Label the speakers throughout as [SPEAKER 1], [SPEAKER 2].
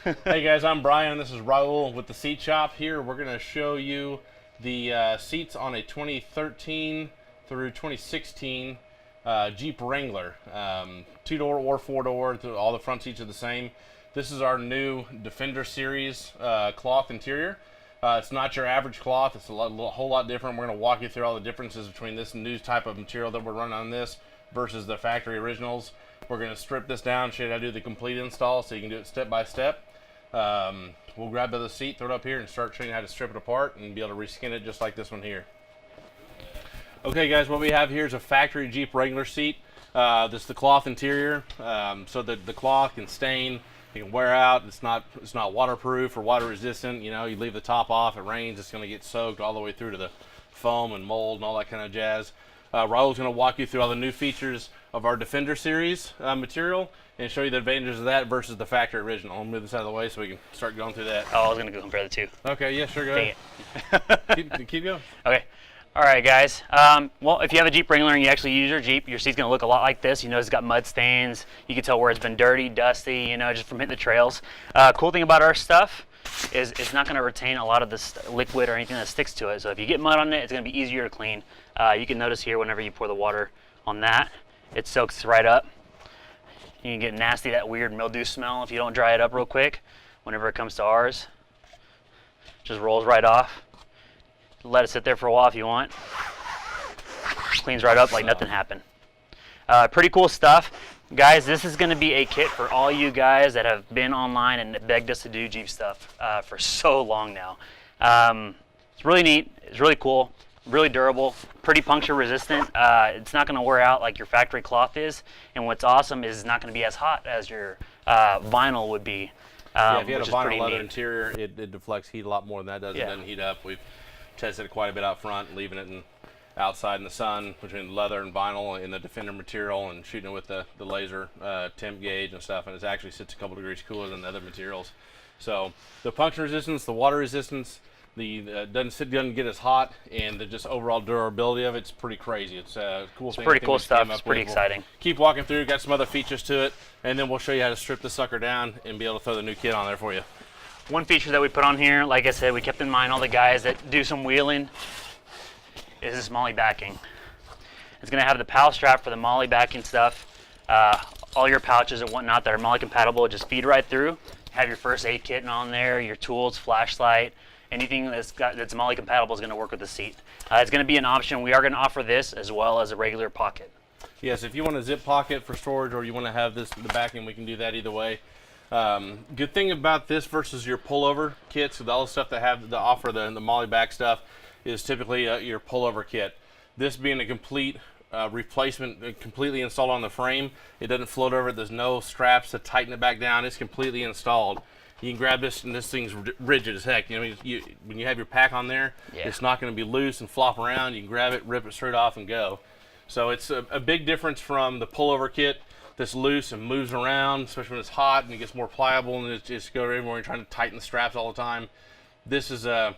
[SPEAKER 1] Hey guys, I'm Brian. This is Raul with the Seat Shop. Here we're going to show you the seats on a 2013 through 2016 Jeep Wrangler. 2-door or 4-door, all the front seats are the same. This is our new Defender Series cloth interior. It's not your average cloth. It's a whole lot different. We're going to walk you through all the differences between this new type of material that we're running on this versus the factory originals. We're going to strip this down, show you how to do the complete install so you can do it step by step. We'll grab the other seat, throw it up here, and start showing you how to strip it apart and be able to reskin it just like this one here. Okay guys, what we have here is a factory Jeep Wrangler seat. This is the cloth interior, so that the cloth can stain, it can wear out. It's not waterproof or water resistant. You know, you leave the top off, it rains, it's going to get soaked all the way through to the foam and mold and all that kind of jazz. Raul's going to walk you through all the new features of our Defender Series material and show you the advantages of that versus the factory original. I'll move this out of the way so we can start going through that.
[SPEAKER 2] Oh, I was going to go compare the two.
[SPEAKER 1] Okay, yeah, sure, go
[SPEAKER 2] Dang
[SPEAKER 1] ahead. keep going.
[SPEAKER 2] Okay. All right, guys. Well, if you have a Jeep Wrangler and you actually use your Jeep, your seat's going to look a lot like this. You know, it's got mud stains. You can tell where it's been dirty, dusty, you know, just from hitting the trails. Cool thing about our stuff is it's not going to retain a lot of this liquid or anything that sticks to it. So if you get mud on it, it's going to be easier to clean. You can notice here whenever you pour the water on that, it soaks right up. You can get nasty, that weird mildew smell if you don't dry it up real quick. Whenever it comes to ours, just rolls right off. Let it sit there for a while if you want. Cleans right up like nothing happened. Pretty cool stuff. Guys, this is going to be a kit for all you guys that have been online and begged us to do Jeep stuff for so long now. It's really neat. It's really cool. Really durable. Pretty puncture resistant. It's not going to wear out like your factory cloth is. And what's awesome is it's not going to be as hot as your vinyl would be.
[SPEAKER 1] Yeah, if you had a vinyl leather interior, it deflects heat a lot more than that does. Yeah. It doesn't heat up. We've tested it quite a bit out front, leaving it outside in the sun between leather and vinyl in the Defender material and shooting it with the laser temp gauge and stuff, and it actually sits a couple degrees cooler than the other materials. So the puncture resistance, the water resistance, the doesn't get as hot, and the just overall durability of it's pretty crazy. It's a cool thing.
[SPEAKER 2] It's pretty cool stuff. It's pretty exciting.
[SPEAKER 1] We'll keep walking through, got some other features to it, and then we'll show you how to strip the sucker down and be able to throw the new kit on there for you.
[SPEAKER 2] One feature that we put on here, like I said, we kept in mind all the guys that do some wheeling, is this molly backing. It's going to have the PAL strap for the molly backing stuff. All your pouches and whatnot that are molly compatible just feed right through. Have your first aid kit on there, your tools, flashlight, anything that's molly compatible is going to work with the seat. It's going to be an option. We are going to offer this as well as a regular pocket.
[SPEAKER 1] Yes, if you want a zip pocket for storage or you want to have the backing, we can do that either way. Good thing about this versus your pullover kits, with all the stuff that have to offer the molly back stuff, is typically your pullover kit. This being a complete replacement, completely installed on the frame, it doesn't float over. There's no straps to tighten it back down. It's completely installed. You can grab this, and this thing's rigid as heck. You know, when you have your pack on there, yeah, it's not going to be loose and flop around. You can grab it, rip it straight off, and go. So it's a big difference from the pullover kit that's loose and moves around, especially when it's hot and it gets more pliable and it just goes everywhere. You're trying to tighten the straps all the time. This is a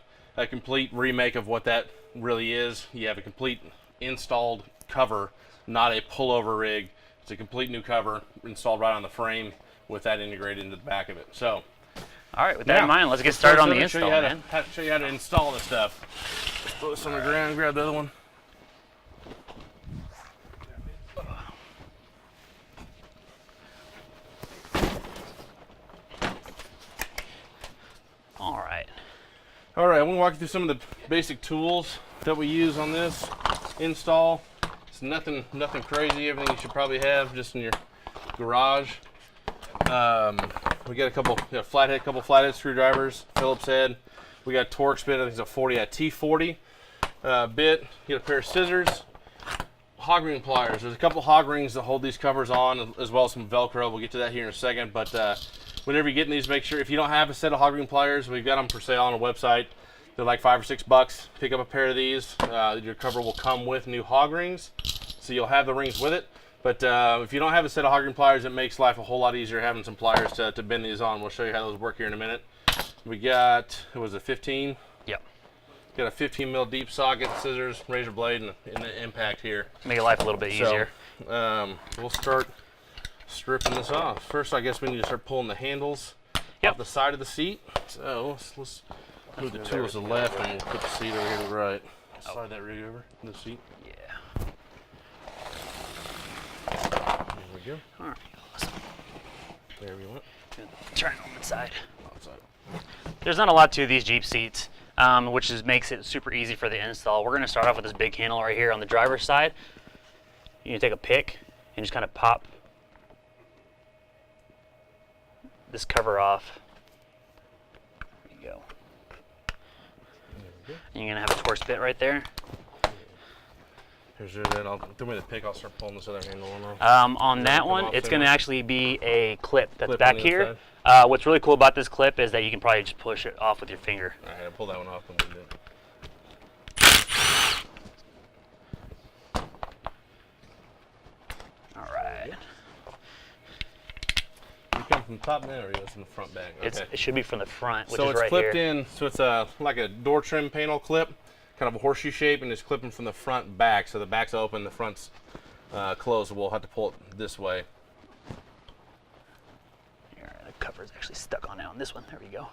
[SPEAKER 1] complete remake of what that really is. You have a complete installed cover, not a pullover rig. It's a complete new cover installed right on the frame with that integrated into the back of it. So,
[SPEAKER 2] all right, with that in mind, let's get started on the install, man.
[SPEAKER 1] Show you how to install this stuff. Throw this on the ground, grab the other one. All right, I'm gonna walk you through some of the basic tools that we use on this install. It's nothing crazy. Everything you should probably have just in your garage. We got a couple flathead screwdrivers, Phillips head. We got a Torx bit. I think it's a 40, a T40 bit. You got a pair of scissors, hog ring pliers. There's a couple hog rings that hold these covers on, as well as some Velcro. We'll get to that here in a second, but whenever you're getting these, make sure if you don't have a set of hog ring pliers, we've got them for sale on a website. They're like $5 or $6. Pick up a pair of these. Your cover will come with new hog rings, so you'll have the rings with it. But if you don't have a set of hog ring pliers, it makes life a whole lot easier having some pliers to bend these on. We'll show you how those work here in a minute. We got, it was a 15?
[SPEAKER 2] Yep.
[SPEAKER 1] Got a 15 mil deep socket, scissors, razor blade, and the impact here.
[SPEAKER 2] Make your life a little bit easier.
[SPEAKER 1] So, we'll start stripping this off. First, I guess we need to start pulling the handles off the side of the seat. So let's move the tools to the left and we'll put the seat over here to the right. Slide that rig over the seat.
[SPEAKER 2] Yeah.
[SPEAKER 1] There we go.
[SPEAKER 2] All right. Awesome.
[SPEAKER 1] There we went.
[SPEAKER 2] Turn on the side.
[SPEAKER 1] Outside.
[SPEAKER 2] There's not a lot to these Jeep seats, which makes it super easy for the install. We're going to start off with this big handle right here on the driver's side. You can take a pick and just kind of pop this cover off. There you go. And you're going to have a Torx bit right there.
[SPEAKER 1] Here's that. Give me the pick. I'll start pulling this other handle off.
[SPEAKER 2] On that one, it's going to actually be a clip that's
[SPEAKER 1] Clip
[SPEAKER 2] back
[SPEAKER 1] on the
[SPEAKER 2] here.
[SPEAKER 1] inside.
[SPEAKER 2] What's really cool about this clip is that you can probably just push it off with your finger.
[SPEAKER 1] All right, I'll pull that one off when we do it.
[SPEAKER 2] All right.
[SPEAKER 1] You come from the top now, or it's from the front back? Okay.
[SPEAKER 2] It should be from the front, which
[SPEAKER 1] So
[SPEAKER 2] is
[SPEAKER 1] it's
[SPEAKER 2] right
[SPEAKER 1] clipped
[SPEAKER 2] here.
[SPEAKER 1] in, so it's like a door trim panel clip, kind of a horseshoe shape, and it's clipping from the front back. So the back's open, the front's closed. We'll have to pull it this way.
[SPEAKER 2] Here, the cover's actually stuck on now on this one. There we go.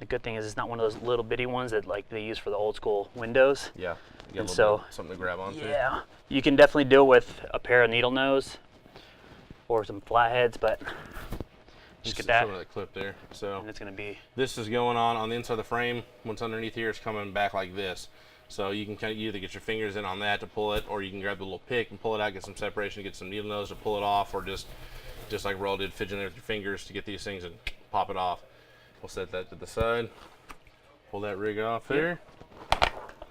[SPEAKER 2] The good thing is it's not one of those little bitty ones that like they use for the old school windows.
[SPEAKER 1] Yeah. You
[SPEAKER 2] And
[SPEAKER 1] got a little
[SPEAKER 2] so,
[SPEAKER 1] bit, something to grab onto.
[SPEAKER 2] yeah, you can definitely do it with a pair of needle nose or some flatheads, but just get that,
[SPEAKER 1] Some of that clip there. So
[SPEAKER 2] and it's gonna be.
[SPEAKER 1] this is going on the inside of the frame. What's underneath here is coming back like this. So you can kind of either get your fingers in on that to pull it, or you can grab the little pick and pull it out, get some separation, get some needle nose to pull it off, or just like Roll did, fidgeting with your fingers to get these things and pop it off. We'll set that to the side. Pull that rig off there.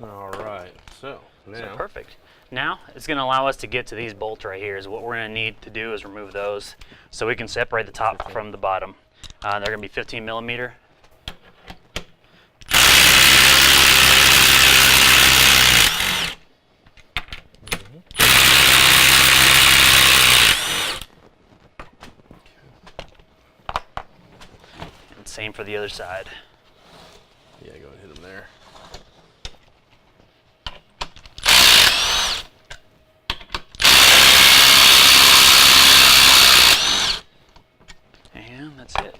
[SPEAKER 1] All right. So now.
[SPEAKER 2] Perfect. Now it's going to allow us to get to these bolts right here. Is what we're going to need to do is remove those so we can separate the top from the bottom. They're going to be 15 millimeter. And same for the other side.
[SPEAKER 1] Yeah, go ahead and hit them there.
[SPEAKER 2] And that's it.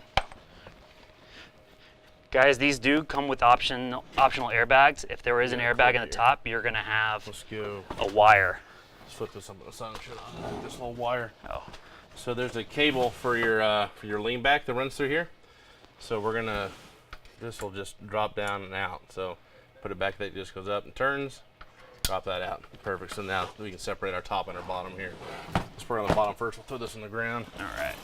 [SPEAKER 2] Guys, these do come with optional airbags. If there is an airbag in the top, you're going to have
[SPEAKER 1] Let's go.
[SPEAKER 2] a wire.
[SPEAKER 1] Let's flip this up on the side. Should I this little wire?
[SPEAKER 2] Oh,
[SPEAKER 1] So there's a cable for your lean back that runs through here. So we're gonna, this will just drop down and out. So put it back, that just goes up and turns. Drop that out. Perfect. So now we can separate our top and our bottom here. Let's put it on the bottom first. We'll throw this on the ground.
[SPEAKER 2] all right.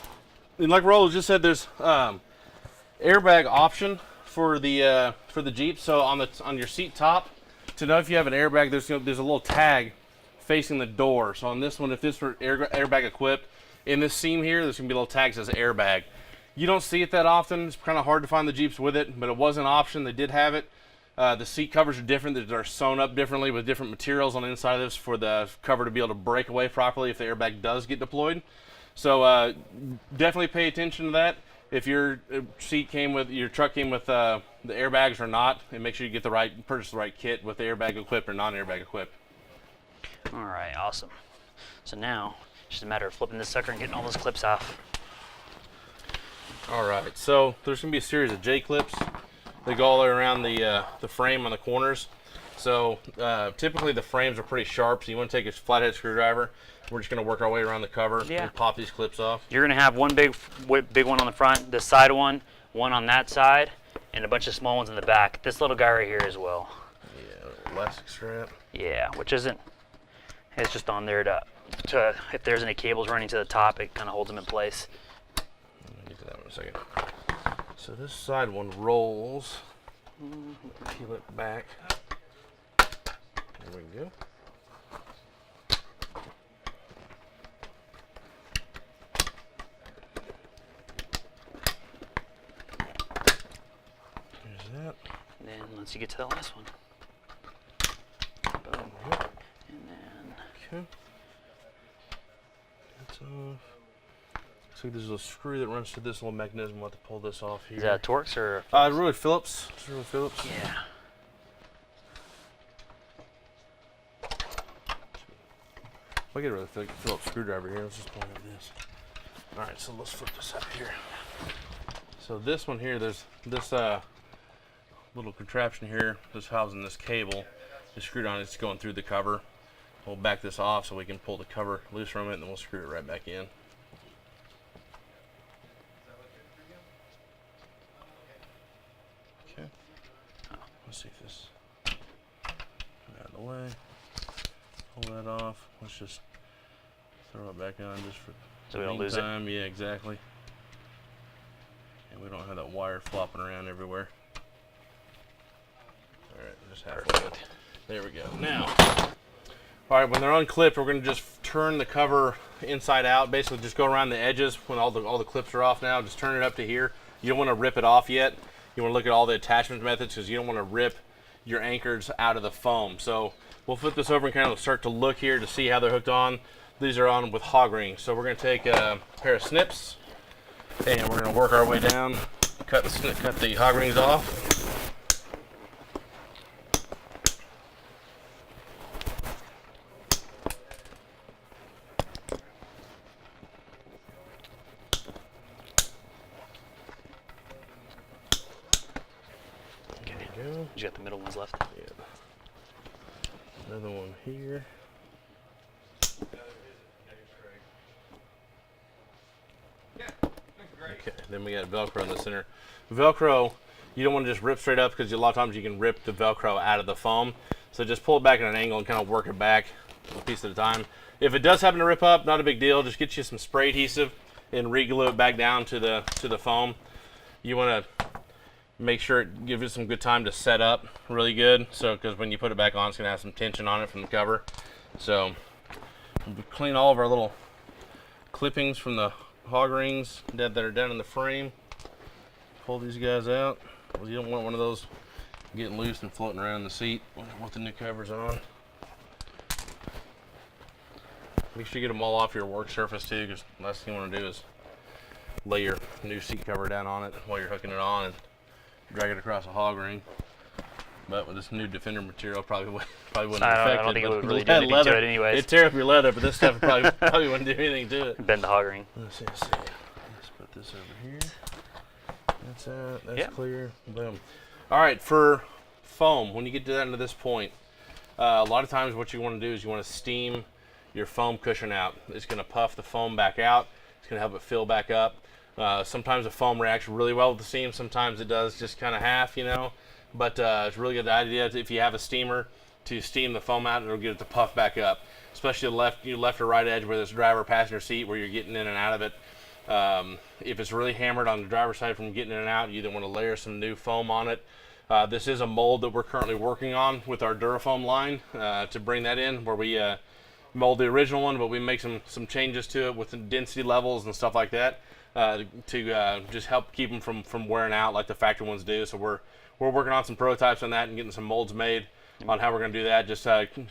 [SPEAKER 1] And like Rollo just said, there's airbag option for the Jeep. So on your seat top, to know if you have an airbag, there's a little tag facing the door. So on this one, if this were airbag equipped, in this seam here, there's gonna be a little tag that says airbag. You don't see it that often. It's kind of hard to find the Jeeps with it, but it was an option. They did have it. The seat covers are different. They're sewn up differently with different materials on the inside of this for the cover to be able to break away properly if the airbag does get deployed. So definitely pay attention to that. If your truck came with the airbags or not, and make sure you get purchase the right kit with the airbag equipped or non-airbag equipped.
[SPEAKER 2] All right, awesome. So now, it's just a matter of flipping this sucker and getting all those clips off.
[SPEAKER 1] All right, so there's gonna be a series of J clips that go all the way around the frame on the corners. So typically the frames are pretty sharp, so you want to take a flathead screwdriver. We're just gonna work our way around the cover and pop these clips off.
[SPEAKER 2] You're gonna have one big one on the front, this side one on that side, and a bunch of small ones in the back. This little guy right here as well.
[SPEAKER 1] Yeah, elastic strap.
[SPEAKER 2] Yeah, which isn't. It's just on there to if there's any cables running to the top, it kind of holds them in place.
[SPEAKER 1] I'll get to that one in a second. So this side one rolls. Peel it back. There we go. There's that.
[SPEAKER 2] And then once you get to the last one. Boom. And then.
[SPEAKER 1] Okay. That's off. So there's a screw that runs to this little mechanism. We'll have to pull this off here.
[SPEAKER 2] Is that a Torx or?
[SPEAKER 1] Really Phillips. It's really Phillips.
[SPEAKER 2] Yeah.
[SPEAKER 1] I'll get a really Phillips screwdriver here. Let's just pull out this. All right, so let's flip this up here. So this one here, there's this little contraption here that's housing this cable. It's screwed on, it's going through the cover. We'll back this off so we can pull the cover loose from it, and then we'll screw it right back in. Okay. Let's see if this out of the way. Pull that off. Let's just throw it back on just for
[SPEAKER 2] so we don't lose it.
[SPEAKER 1] Yeah, exactly. And we don't have that wire flopping around everywhere. All right, just halfway. There we go. Now, all right, when they're unclipped, we're going to just turn the cover inside out. Basically, just go around the edges when all the clips are off. Now, just turn it up to here. You don't want to rip it off yet. You want to look at all the attachment methods because you don't want to rip your anchors out of the foam. So we'll flip this over and kind of start to look here to see how they're hooked on. These are on with hog rings. So we're going to take a pair of snips and we're going to work our way down, cut the hog rings off.
[SPEAKER 2] You got the middle ones left?
[SPEAKER 1] Yeah. Another one here. Okay, then we got Velcro in the center. Velcro, you don't want to just rip straight up because a lot of times you can rip the Velcro out of the foam. So just pull it back at an angle and kind of work it back a piece at a time. If it does happen to rip up, not a big deal. Just get you some spray adhesive and re-glue it back down to the foam. You want to make sure it gives it some good time to set up really good. So, because when you put it back on, it's gonna have some tension on it from the cover. So, we'll clean all of our little clippings from the hog rings that are down in the frame. Pull these guys out. You don't want one of those getting loose and floating around the seat with the new covers on. Make sure you get them all off your work surface too, because the last thing you want to do is lay your new seat cover down on it while you're hooking it on and drag it across a hog ring. But with this new Defender material, probably wouldn't affect it.
[SPEAKER 2] I don't think it would really do anything to it anyways.
[SPEAKER 1] It'd tear up your leather, but this stuff probably wouldn't do anything to it.
[SPEAKER 2] Bend the hog ring.
[SPEAKER 1] Let's see. Let's put this over here. That's it. That's clear. Boom. All right, for foam, when you get down to this point, a lot of times what you want to do is you want to steam your foam cushion out. It's going to puff the foam back out. It's going to help it fill back up. Sometimes the foam reacts really well with the steam. Sometimes it does just kind of half, you know. But it's a really good idea if you have a steamer to steam the foam out. It'll get it to puff back up, especially the left or right edge where there's driver passenger seat where you're getting in and out of it. If it's really hammered on the driver's side from getting in and out, you either want to layer some new foam on it. This is a mold that we're currently working on with our Durafoam line to bring that in, where we mold the original one, but we make some changes to it with the density levels and stuff like that. To just help keep them from wearing out like the factory ones do. So we're working on some prototypes on that and getting some molds made on how we're going to do that. Just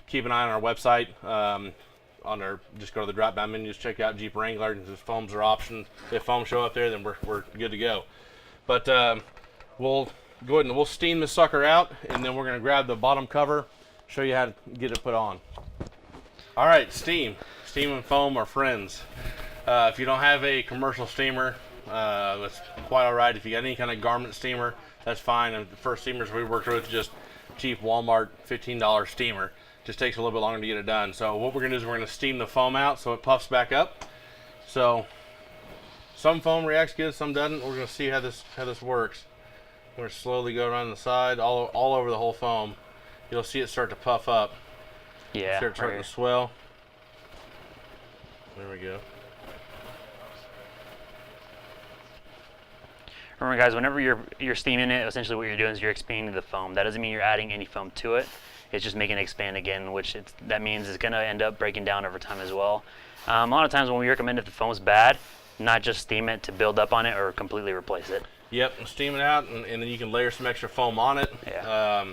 [SPEAKER 1] keep an eye on our website. Just go to the drop down menu, just check out Jeep Wrangler, and if foams are option. If foams show up there, then we're good to go. But we'll go ahead and we'll steam this sucker out, and then we're going to grab the bottom cover, show you how to get it put on. All right, steam and foam are friends. If you don't have a commercial steamer, that's quite all right. If you got any kind of garment steamer, that's fine. And the first steamers we worked with, just cheap Walmart $15 steamer. Just takes a little bit longer to get it done. So what we're going to do is we're going to steam the foam out so it puffs back up. So some foam reacts good, some doesn't. We're going to see how this works. We're going to slowly go around the side, all over the whole foam. You'll see it start to puff up.
[SPEAKER 2] Yeah.
[SPEAKER 1] Start starting to swell. There we go.
[SPEAKER 2] Remember, guys, whenever you're steaming it, essentially what you're doing is you're expanding the foam. That doesn't mean you're adding any foam to it. It's just making it expand again, which that means it's going to end up breaking down over time as well. A lot of times when we recommend if the foam's bad, not just steam it to build up on it or completely replace it.
[SPEAKER 1] Yep, steam it out, and then you can layer some extra foam on it.
[SPEAKER 2] Yeah.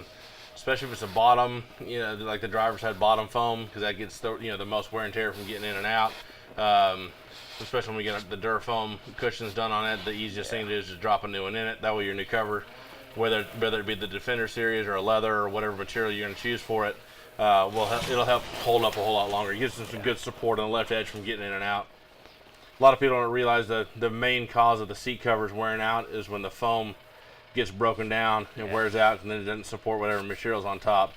[SPEAKER 1] Especially if it's a bottom, like the driver's side bottom foam, because that gets the most wear and tear from getting in and out. Especially when we get the Durafoam cushions done on it, the easiest thing to do is just drop a new one in it. That way your new cover, whether it be the Defender series or a leather or whatever material you're going to choose for it, it'll help hold up a whole lot longer. It gives them some good support on the left edge from getting in and out. a lot of people don't realize that the main cause of the seat covers wearing out is when the foam gets broken down and wears out, and then it doesn't support whatever material's on top.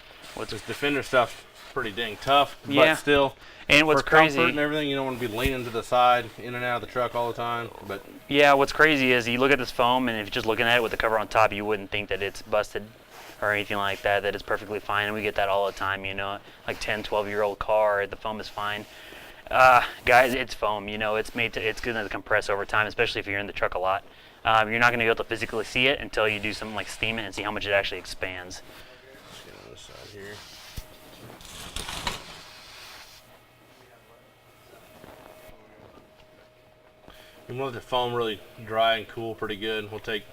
[SPEAKER 1] This Defender stuff's pretty dang tough, but still,
[SPEAKER 2] and what's
[SPEAKER 1] for
[SPEAKER 2] crazy
[SPEAKER 1] comfort and everything, you don't want to be leaning to the side, in and out of the truck all the time. But
[SPEAKER 2] yeah, what's crazy is you look at this foam, and if you're just looking at it with the cover on top, you wouldn't think that it's busted or anything like that, that it's perfectly fine. And we get that all the time, you know, like 10, 12-year-old car, the foam is fine. Guys, it's foam, you know, it's going to compress over time, especially if you're in the truck a lot. You're not going to be able to physically see it until you do something like steam it and see how much it actually expands.
[SPEAKER 1] Let's get on this side here. We want the foam really dry and cool pretty good. We'll take,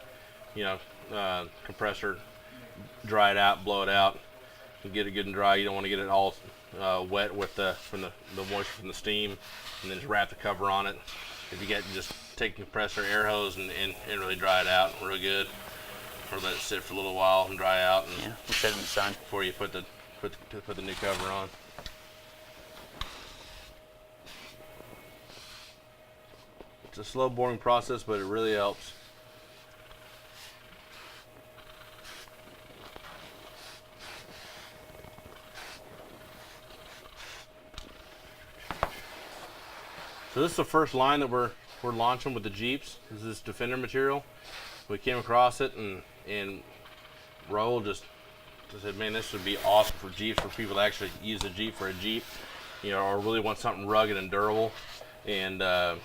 [SPEAKER 1] you know, compressor, dry it out, blow it out, and get it good and dry. You don't want to get it all wet with the moisture from the steam, and then just wrap the cover on it. If you get, just take the compressor, air hose, and really dry it out real good, or let it sit for a little while and dry out. And
[SPEAKER 2] sit in the sun
[SPEAKER 1] before you put the new cover on. It's a slow boring process, but it really helps. So this is the first line that we're launching with the Jeeps. This is Defender material. We came across it, and Raul just said, man, this would be awesome for Jeeps, for people to actually use a Jeep for a Jeep, you know, or really want something rugged and durable. And I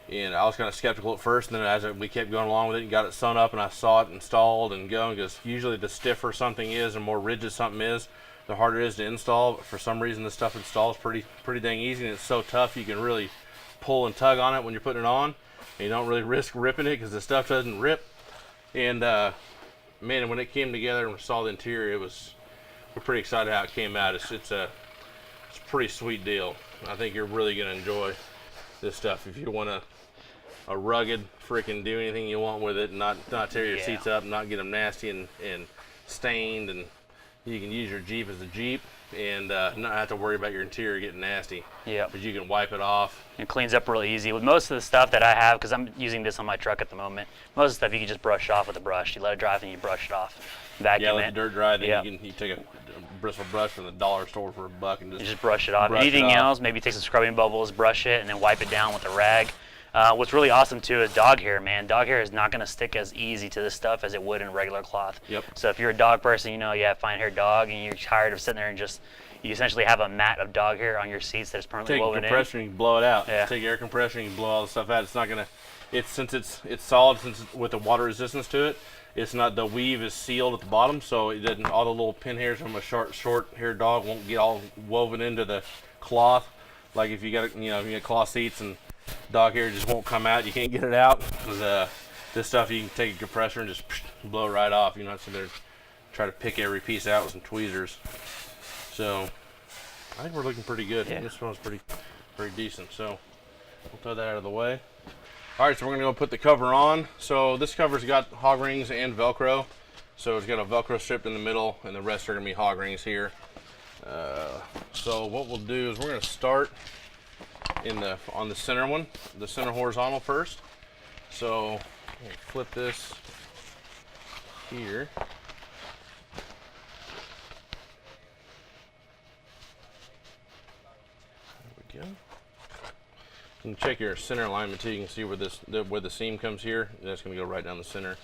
[SPEAKER 1] was kind of skeptical at first, and then as we kept going along with it and got it sewn up and I saw it installed and going, because usually the stiffer something is and more rigid something is, the harder it is to install. But for some reason, this stuff installs pretty dang easy, and it's so tough you can really pull and tug on it when you're putting it on, and you don't really risk ripping it because the stuff doesn't rip. And man, when it came together and we saw the interior, we're pretty excited how it came out. It's a pretty sweet deal. I think you're really gonna enjoy this stuff if you want a rugged freaking do anything you want with it, and not tear your seats up, not get them nasty and stained, and you can use your Jeep as a Jeep and not have to worry about your interior getting nasty.
[SPEAKER 2] Yeah.
[SPEAKER 1] Because you can wipe it off.
[SPEAKER 2] It cleans up really easy. With most of the stuff that I have, because I'm using this on my truck at the moment, most of the stuff you can just brush off with a brush. You let it dry and you brush it off. Vacuum
[SPEAKER 1] let
[SPEAKER 2] it.
[SPEAKER 1] the dirt dry, then you take a bristle brush from the dollar store for $1 and
[SPEAKER 2] just brush it off. Anything else, maybe take some scrubbing bubbles, brush it, and then wipe it down with a rag. What's really awesome too is dog hair, man. Dog hair is not going to stick as easy to this stuff as it would in regular cloth.
[SPEAKER 1] Yep.
[SPEAKER 2] So if you're a dog person, you know, you have a fine hair dog, and you're tired of sitting there and you essentially have a mat of dog hair on your seats that's permanently woven in.
[SPEAKER 1] Take a compressor and you blow it out.
[SPEAKER 2] Yeah.
[SPEAKER 1] Take air compressor and you blow all the stuff out. It's not going to, since it's solid, since with the water resistance to it, it's not, the weave is sealed at the bottom, so it doesn't, all the little pin hairs from a short haired dog won't get all woven into the cloth. Like if you got, you get cloth seats and dog hair just won't come out, you can't get it out. This stuff you can take a compressor and just blow right off. You're not sitting there try to pick every piece out with some tweezers. So I think we're looking pretty good.
[SPEAKER 2] Yeah.
[SPEAKER 1] This smells pretty decent. So we'll throw that out of the way. All right, so we're gonna go put the cover on. So this cover's got hog rings and Velcro. So it's got a Velcro strip in the middle, and the rest are gonna be hog rings here. So what we'll do is we're gonna start on the center one, the center horizontal first. So we'll flip this here. There we go. You can check your center alignment too. You can see where the seam comes here. That's going to go right down the center,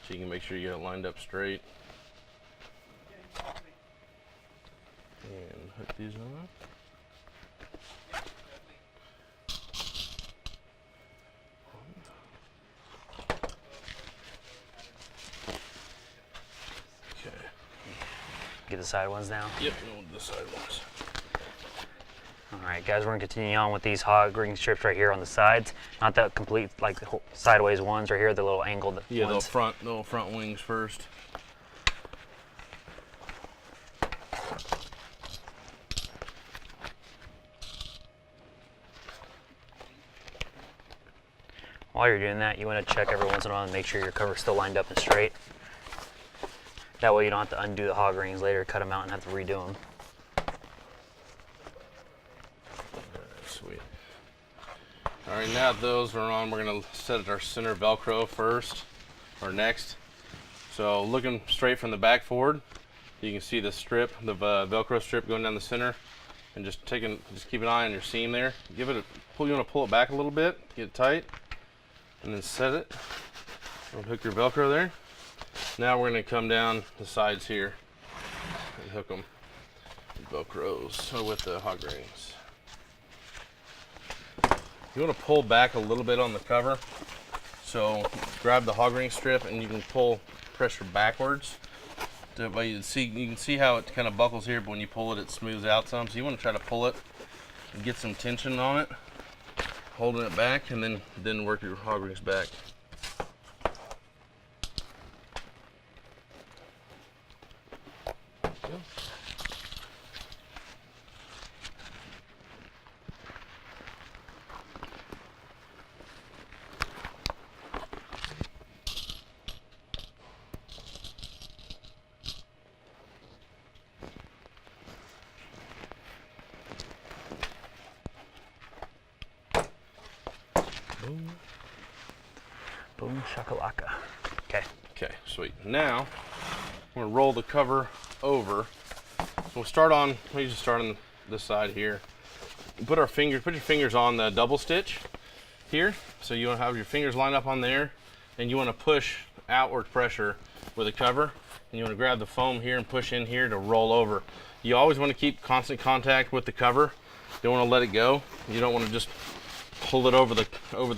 [SPEAKER 1] so you can make sure you get it lined up straight. And hook these on. Okay.
[SPEAKER 2] Get the side ones down.
[SPEAKER 1] Yep, we'll do the side ones.
[SPEAKER 2] All right, guys, we're gonna continue on with these hog ring strips right here on the sides. Not the complete, like the whole sideways ones right here, the little angled ones.
[SPEAKER 1] The little front wings first.
[SPEAKER 2] While you're doing that, you want to check every once in a while and make sure your cover's still lined up and straight. That way you don't have to undo the hog rings later, cut them out, and have to redo them.
[SPEAKER 1] Sweet. All right, now that those are on, we're gonna set our center Velcro first, or next. So looking straight from the back forward, you can see the strip, the Velcro strip going down the center, and just keep an eye on your seam there. Give it a pull. You want to pull it back a little bit, get it tight, and then set it. Hook your Velcro there. Now we're gonna come down the sides here and hook them with Velcros or with the hog rings. You want to pull back a little bit on the cover. So grab the hog ring strip and you can pull pressure backwards. That way you can see how it kind of buckles here, but when you pull it, it smooths out some. So you want to try to pull it and get some tension on it, holding it back, and then work your hog rings back.
[SPEAKER 2] Boom. Boom shakalaka. Okay.
[SPEAKER 1] Okay, sweet. Now we're gonna roll the cover over. We'll start on. We usually start on this side here. Put your fingers on the double stitch here. So you want to have your fingers lined up on there, and you want to push outward pressure with the cover. And you want to grab the foam here and push in here to roll over. You always want to keep constant contact with the cover. You don't want to let it go. You don't want to just pull it over the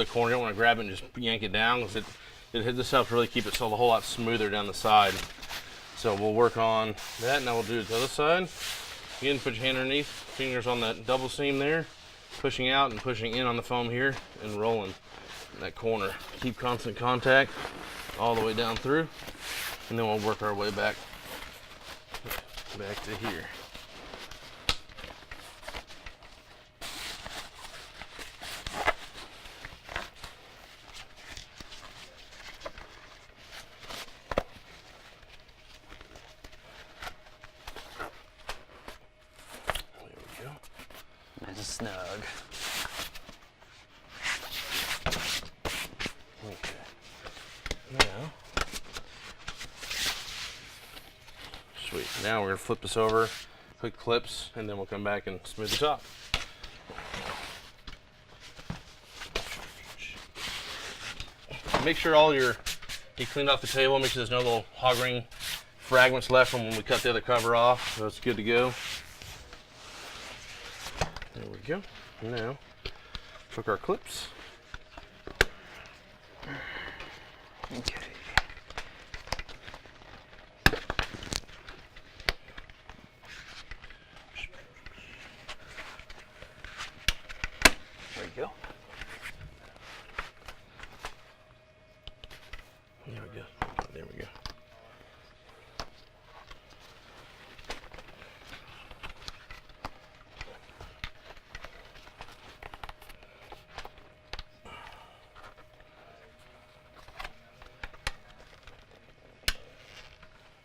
[SPEAKER 1] corner. You don't want to grab it and just yank it down, because this helps really keep it so a whole lot smoother down the side. So we'll work on that. Now we'll do the other side. Again, put your hand underneath, fingers on that double seam there, pushing out and pushing in on the foam here and rolling in that corner. Keep constant contact all the way down through, and then we'll work our way back to here.
[SPEAKER 2] Nice and snug.
[SPEAKER 1] Okay. Now, sweet. Now we're gonna flip this over, put clips, and then we'll come back and smooth the top. Make sure you cleaned off the table. Make sure there's no little hog ring fragments left from when we cut the other cover off. So it's good to go. There we go. Now, hook our clips.
[SPEAKER 2] Okay. There we go.
[SPEAKER 1] There we go. There we go. There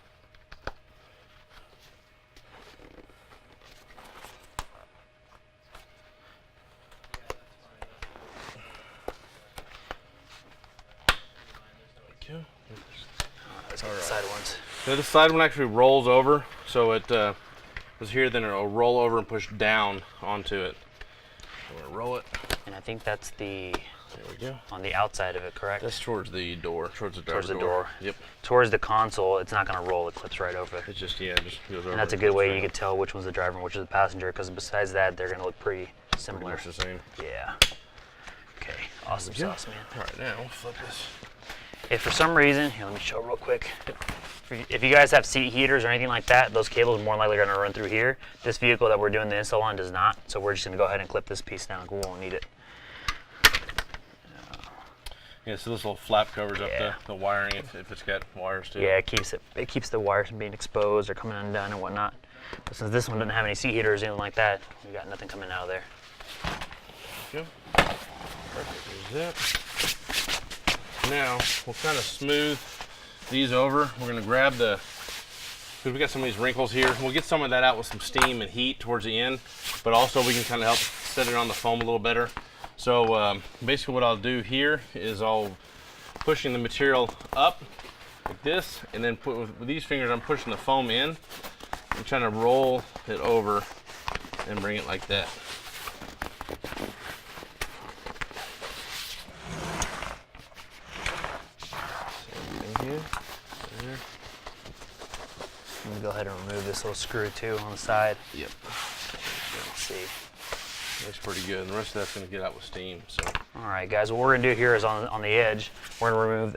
[SPEAKER 1] we go.
[SPEAKER 2] Let's get the side ones.
[SPEAKER 1] The side one actually rolls over, so it was here, then it'll roll over and push down onto it. We're gonna roll it.
[SPEAKER 2] And I think that's the
[SPEAKER 1] There we go.
[SPEAKER 2] on the outside of it, correct?
[SPEAKER 1] That's towards the door. Towards the
[SPEAKER 2] door.
[SPEAKER 1] Yep.
[SPEAKER 2] Towards the console, it's not going to roll. It clips right over.
[SPEAKER 1] It just just goes over.
[SPEAKER 2] And that's a good way you can tell which one's the driver and which is the passenger, because besides that, they're going to look pretty similar.
[SPEAKER 1] Pretty much the same.
[SPEAKER 2] Yeah. Okay. Awesome
[SPEAKER 1] Yeah.
[SPEAKER 2] sauce, man.
[SPEAKER 1] All right, now we'll flip this.
[SPEAKER 2] If for some reason, here, let me show real quick. If you guys have seat heaters or anything like that, those cables are more likely going to run through here. This vehicle that we're doing the install on does not, so we're just going to go ahead and clip this piece down. We won't need it.
[SPEAKER 1] Yeah, so those little flap covers up the wiring if it's got wires too.
[SPEAKER 2] Yeah, it keeps the wires from being exposed or coming undone and whatnot. But since this one doesn't have any seat heaters or anything like that, we got nothing coming out of there.
[SPEAKER 1] There you go. Perfect. There's that. Now we'll kind of smooth these over. We're going to grab the because we got some of these wrinkles here. We'll get some of that out with some steam and heat towards the end, but also we can kind of help set it on the foam a little better. So basically what I'll do here is I'll pushing the material up like this, and then with these fingers I'm pushing the foam in. I'm trying to roll it over and bring it like that. Same thing here. There.
[SPEAKER 2] I'm gonna go ahead and remove this little screw too on the side.
[SPEAKER 1] Yep.
[SPEAKER 2] Let's see.
[SPEAKER 1] Looks pretty good. And the rest of that's gonna get out with steam. So.
[SPEAKER 2] All right, guys. What we're gonna do here is on the edge, we're gonna remove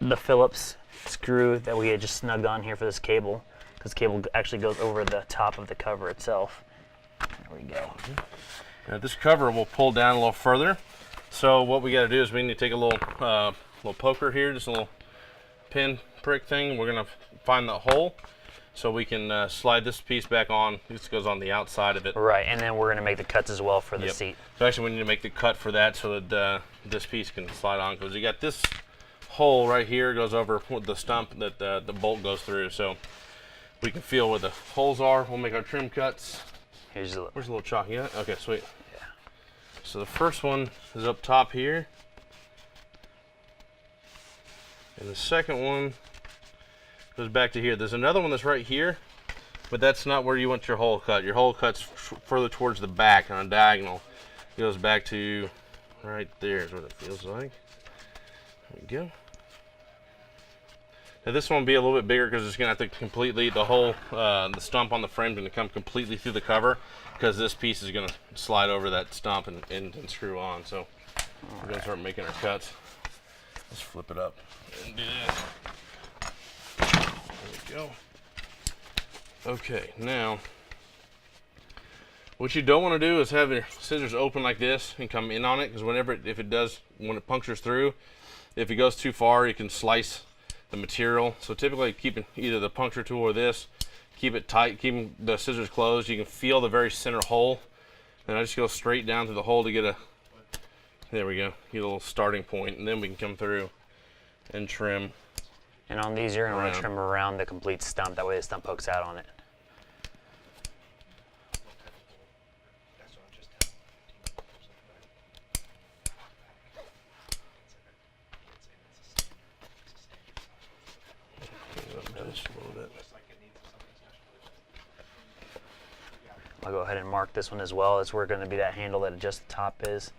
[SPEAKER 2] the Phillips screw that we had just snugged on here for this cable. This cable actually goes over the top of the cover itself. There we go.
[SPEAKER 1] Now this cover will pull down a little further. So what we got to do is we need to take a little poker here, just a little pin prick thing. We're gonna find the hole so we can slide this piece back on. This goes on the outside of it.
[SPEAKER 2] Right, and then we're gonna make the cuts as well for the seat.
[SPEAKER 1] So actually we need to make the cut for that so that this piece can slide on, because you got this hole right here goes over with the stump that the bolt goes through. So we can feel where the holes are. We'll make our trim cuts.
[SPEAKER 2] Where's a
[SPEAKER 1] little chalk? Yeah. Okay, sweet.
[SPEAKER 2] Yeah.
[SPEAKER 1] So the first one is up top here, and the second one goes back to here. There's another one that's right here, but that's not where you want your hole cut. Your hole cuts further towards the back on a diagonal. It goes back to right there is what it feels like. There we go. Now this one will be a little bit bigger because it's going to have to completely, the whole, the stump on the frame is going to come completely through the cover, because this piece is going to slide over that stump and screw on. So we're going to start making our cuts. Let's flip it up and do that. There we go. Okay, now what you don't want to do is have your scissors open like this and come in on it, because whenever when it punctures through, if it goes too far, you can slice the material. So typically keeping either the puncture tool or this, keep it tight, keeping the scissors closed. You can feel the very center hole, and I just go straight down to the hole to get there we go, get a little starting point, and then we can come through and trim.
[SPEAKER 2] And on these you're going to trim around the complete stump, that way the stump pokes out on it. I'll go ahead and mark this one as well. It's where going to be that handle that just the top is.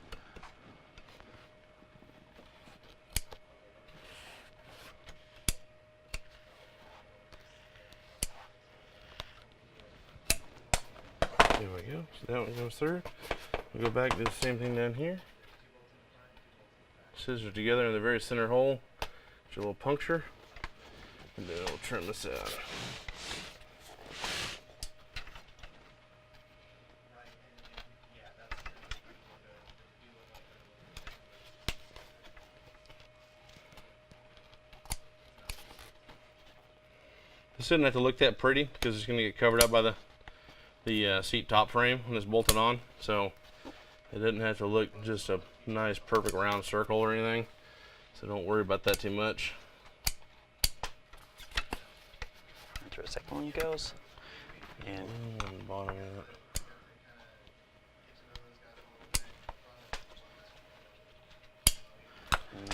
[SPEAKER 1] There we go. So that one goes through. We'll go back, do the same thing down here. Scissors together in the very center hole. Get a little puncture. And then we'll trim this out. This doesn't have to look that pretty because it's going to get covered up by the seat top frame when it's bolted on. So it doesn't have to look just a nice perfect round circle or anything. So don't worry about that too much.
[SPEAKER 2] That's where the second one goes. And
[SPEAKER 1] on the bottom of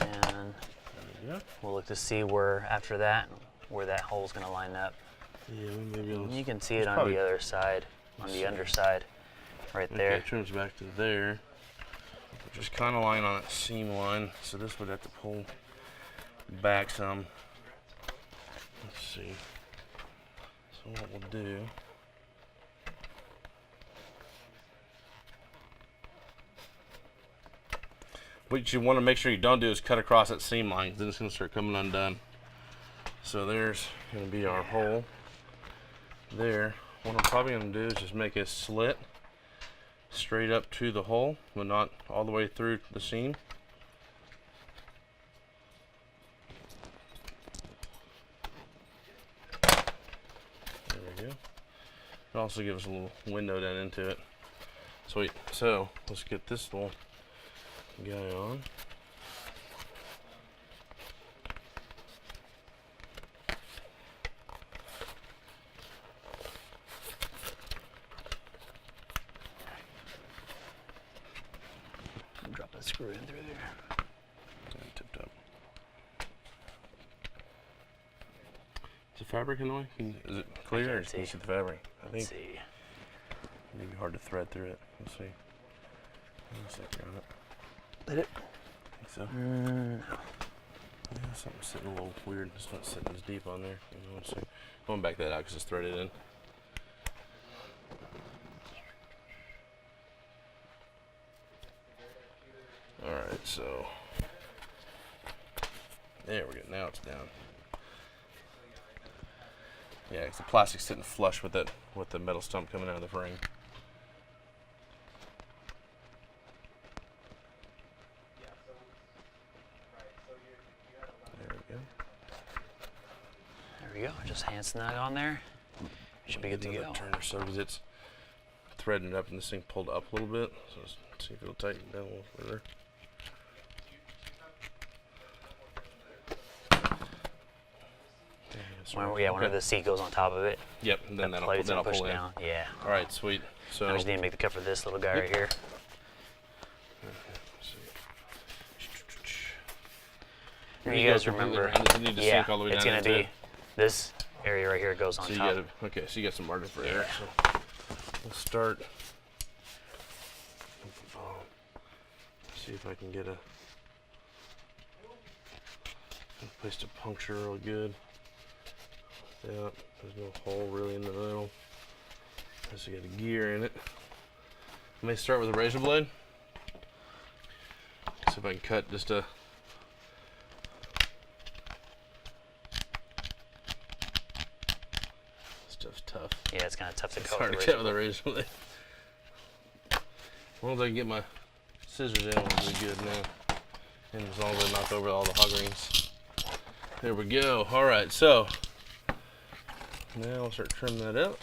[SPEAKER 1] it.
[SPEAKER 2] And then we'll look to see where after that where that hole's going to line up.
[SPEAKER 1] Yeah, maybe
[SPEAKER 2] you can see it on the other side, on the underside, right there.
[SPEAKER 1] Okay, it trims back to there. Just kind of line on that seam line, so this would have to pull back some. Let's see. So what we'll do. What you want to make sure you don't do is cut across that seam line, then it's going to start coming undone. So there's going to be our hole there. What I'm probably going to do is just make a slit straight up to the hole, but not all the way through the seam. There we go. It also gives us a little window down into it. Sweet. So let's get this little guy on.
[SPEAKER 2] screw in through there.
[SPEAKER 1] And tipped up. Is the fabric in the way? Is it clear or can you see the fabric? I think.
[SPEAKER 2] Let's see.
[SPEAKER 1] It may be hard to thread through it. Let's see. Let's see around it.
[SPEAKER 2] Did it?
[SPEAKER 1] I think so.
[SPEAKER 2] No.
[SPEAKER 1] Yeah, something's sitting a little weird. It's not sitting as deep on there. Let's see. I'm going to back that out because it's threaded in. Alright, so there we go. Now it's down. Yeah, because the plastic's sitting flush with that, with the metal stump coming out of the frame. There we go.
[SPEAKER 2] There we go. Just hand snug on there. Should be good to go.
[SPEAKER 1] Turner, so because it's threading it up and this thing pulled up a little bit. So let's see if it'll tighten down a little further.
[SPEAKER 2] Whenever the seat goes on top of it.
[SPEAKER 1] Yep, and then that'll pull in.
[SPEAKER 2] Down. Yeah.
[SPEAKER 1] All right, sweet. So
[SPEAKER 2] I just need to make the cut for this little guy right here. And you guys remember? Yeah, it's gonna be this area right here goes on
[SPEAKER 1] so
[SPEAKER 2] top.
[SPEAKER 1] Okay, so you got some margin for air. So we'll start. See if I can get a place to puncture real good. Yep, there's no hole really in the middle. Unless you got a gear in it. I may start with a razor blade. See if I can cut just a. Stuff's tough.
[SPEAKER 2] Yeah, it's kind of tough to
[SPEAKER 1] It's
[SPEAKER 2] cut.
[SPEAKER 1] hard to cut with a razor blade. As long as I can get my scissors in, it'll be good now. And as long as I knock over all the hog rings. There we go. All right, so now I'll start trimming that up.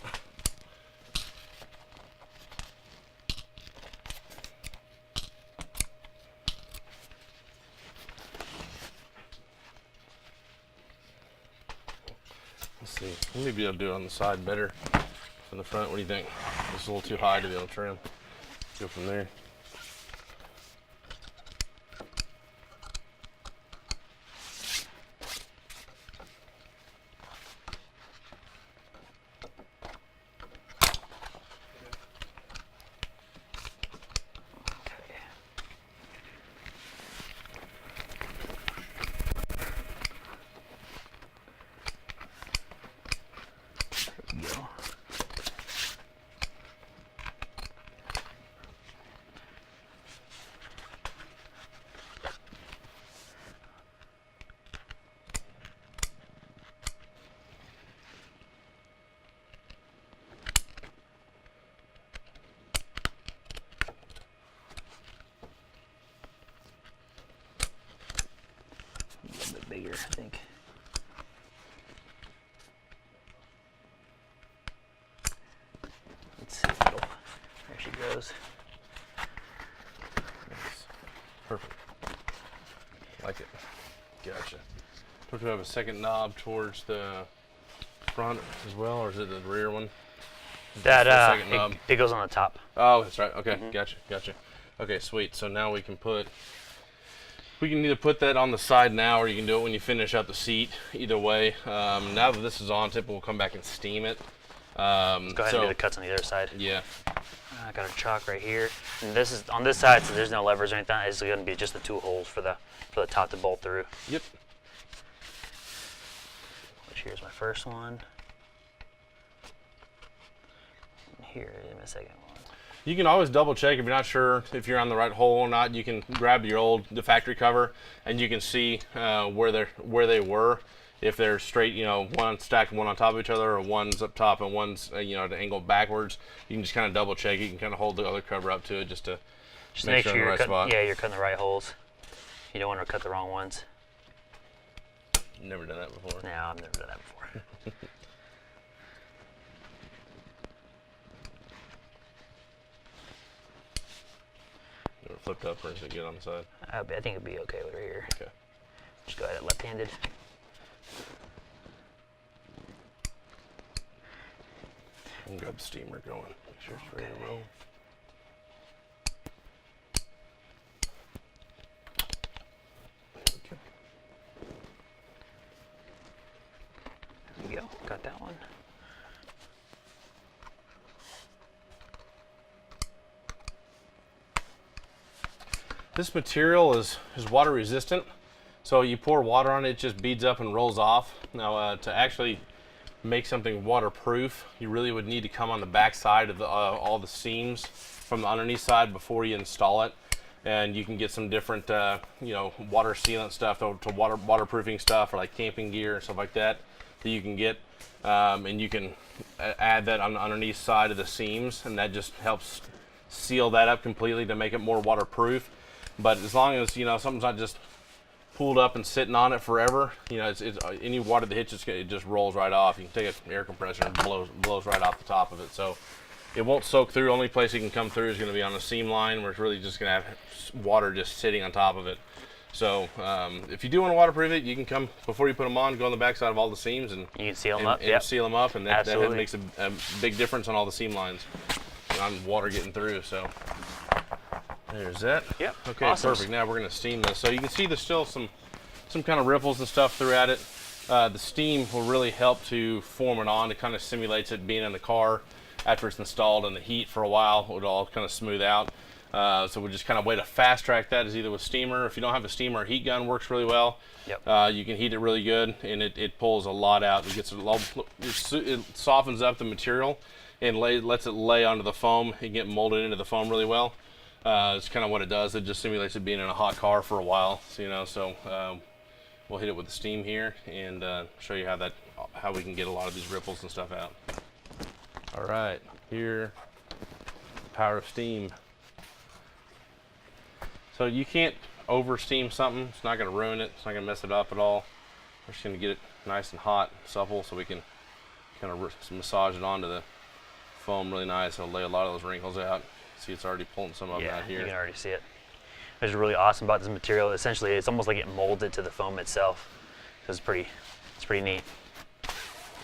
[SPEAKER 1] Let's see. Maybe I'll do it on the side better than the front. What do you think? It's a little too high to be able to trim. Go from there.
[SPEAKER 2] A little bit bigger, I think. Let's see. Oh, there she goes.
[SPEAKER 1] Nice. Perfect. Like it. Gotcha. Don't you have a second knob towards the front as well, or is it the rear one?
[SPEAKER 2] That
[SPEAKER 1] second knob.
[SPEAKER 2] it goes on the top.
[SPEAKER 1] Oh, that's right. Okay, gotcha. Okay, sweet. So now we can either put that on the side now, or you can do it when you finish up the seat. Either way. Now that this is on, we'll come back and steam it.
[SPEAKER 2] Go ahead and do the cuts on the other side.
[SPEAKER 1] Yeah.
[SPEAKER 2] I got a chalk right here, and this is on this side, so there's no levers or anything. It's going to be just the two holes for the top to bolt through.
[SPEAKER 1] Yep.
[SPEAKER 2] Which here's my first one. And here is my second one.
[SPEAKER 1] You can always double check if you're not sure if you're on the right hole or not. You can grab the factory cover, and you can see where they were. If they're straight, one stacked one on top of each other, or one's up top and one's at an angle backwards, you can just kind of double check. You can kind of hold the other cover up to it just to make sure you're in the right spot.
[SPEAKER 2] Yeah, you're cutting the right holes. You don't want to cut the wrong ones.
[SPEAKER 1] Never done that before.
[SPEAKER 2] No, I've never done that before.
[SPEAKER 1] You want it flipped up, or is it good on the side?
[SPEAKER 2] I think it'd be okay over here.
[SPEAKER 1] Okay.
[SPEAKER 2] Just go ahead left-handed.
[SPEAKER 1] And grab the steamer going. Make sure it's ready to roll.
[SPEAKER 2] go. Got that one.
[SPEAKER 1] This material is water resistant, so you pour water on it, it just beads up and rolls off. Now to actually make something waterproof, you really would need to come on the back side of all the seams from the underneath side before you install it. And you can get some different water sealant stuff to waterproofing stuff, or like camping gear and stuff like that you can get, and you can add that on the underneath side of the seams, and that just helps seal that up completely to make it more waterproof. But as long as something's not just pulled up and sitting on it forever, it's any water that hits it just rolls right off. You can take an air compressor and blows right off the top of it, so it won't soak through. Only place it can come through is going to be on the seam line, where it's really just going to have water just sitting on top of it. So if you do want to waterproof it, you can come before you put them on, go on the back side of all the seams, and
[SPEAKER 2] you can seal them up. Yep.
[SPEAKER 1] Seal them up, and that makes a big difference on all the seam lines, on water getting through. So there's that.
[SPEAKER 2] Yep.
[SPEAKER 1] Okay,
[SPEAKER 2] awesome.
[SPEAKER 1] Perfect. Now we're going to steam this. So you can see there's still some kind of ripples and stuff throughout it. The steam will really help to form it on. It kind of simulates it being in the car after it's installed in the heat for a while. It'll all kind of smooth out. So we'll just kind of way to fast track that is either with steamer. If you don't have a steamer, a heat gun works really well.
[SPEAKER 2] Yep.
[SPEAKER 1] You can heat it really good, and it pulls a lot out. It softens up the material and lets it lay onto the foam and get molded into the foam really well. It's kind of what it does. It just simulates it being in a hot car for a while. So we'll hit it with the steam here and show you how we can get a lot of these ripples and stuff out. All right, here, power of steam. So you can't over steam something. It's not going to ruin it. It's not going to mess it up at all. We're just going to get it nice and hot, supple, so we can kind of massage it onto the foam really nice. It'll lay a lot of those wrinkles out. See, it's already pulling some of them out here.
[SPEAKER 2] You can already see it. What's really awesome about this material, essentially, it's almost like it molded to the foam itself. So it's pretty neat.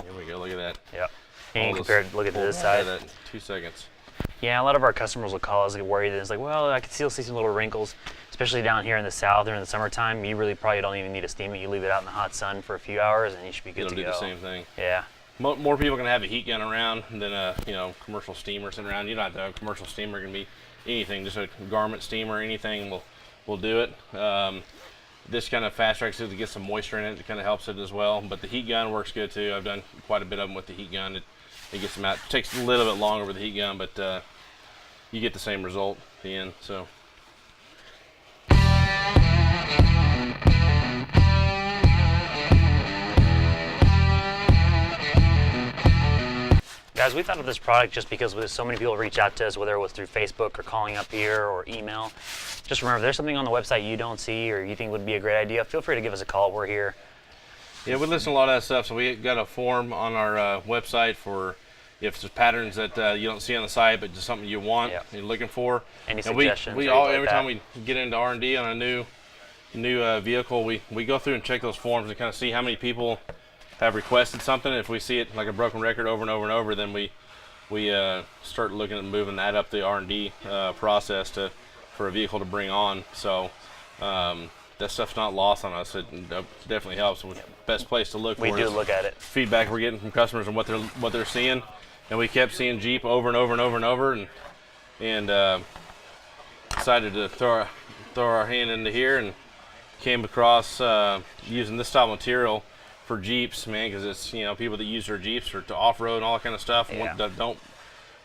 [SPEAKER 1] Here we go. Look at that.
[SPEAKER 2] Yep. And compared, look at this side.
[SPEAKER 1] That in 2 seconds.
[SPEAKER 2] Yeah, a lot of our customers will call us worried that it's like, well, I can still see some little wrinkles, especially down here in the south or in the summertime. You really probably don't even need to steam it. You leave it out in the hot sun for a few hours, and you should be good to go.
[SPEAKER 1] It'll do the same thing.
[SPEAKER 2] Yeah.
[SPEAKER 1] More people can have a heat gun around than a commercial steamer sitting around. You don't have to have a commercial steamer. It can be anything, just a garment steamer, anything will do it. This kind of fast tracks it to get some moisture in it. It kind of helps it as well. But the heat gun works good too. I've done quite a bit of them with the heat gun. It gets them out. It takes a little bit longer with the heat gun, but you get the same result at the end. So.
[SPEAKER 2] Guys, we thought of this product just because so many people reach out to us, whether it was through Facebook or calling up here or email. Just remember, if there's something on the website you don't see or you think would be a great idea, feel free to give us a call. We're here.
[SPEAKER 1] Yeah, we listen to a lot of that stuff. So we got a form on our website for if there's patterns that you don't see on the site, but just something you want, you're looking for.
[SPEAKER 2] Any suggestions?
[SPEAKER 1] Every time we get into R&D on a new vehicle, we go through and check those forms and kind of see how many people have requested something. If we see it like a broken record over and over and over, then we start looking at moving that up the R&D process for a vehicle to bring on. So that stuff's not lost on us. It definitely helps. Best place to look for.
[SPEAKER 2] We do look at it.
[SPEAKER 1] Feedback we're getting from customers and what they're seeing, and we kept seeing Jeep over and over and over and over, and decided to throw our hand into here and came across using this style of material for Jeeps, man, because it's people that use their Jeeps or to off-road and all that kind of stuff. Don't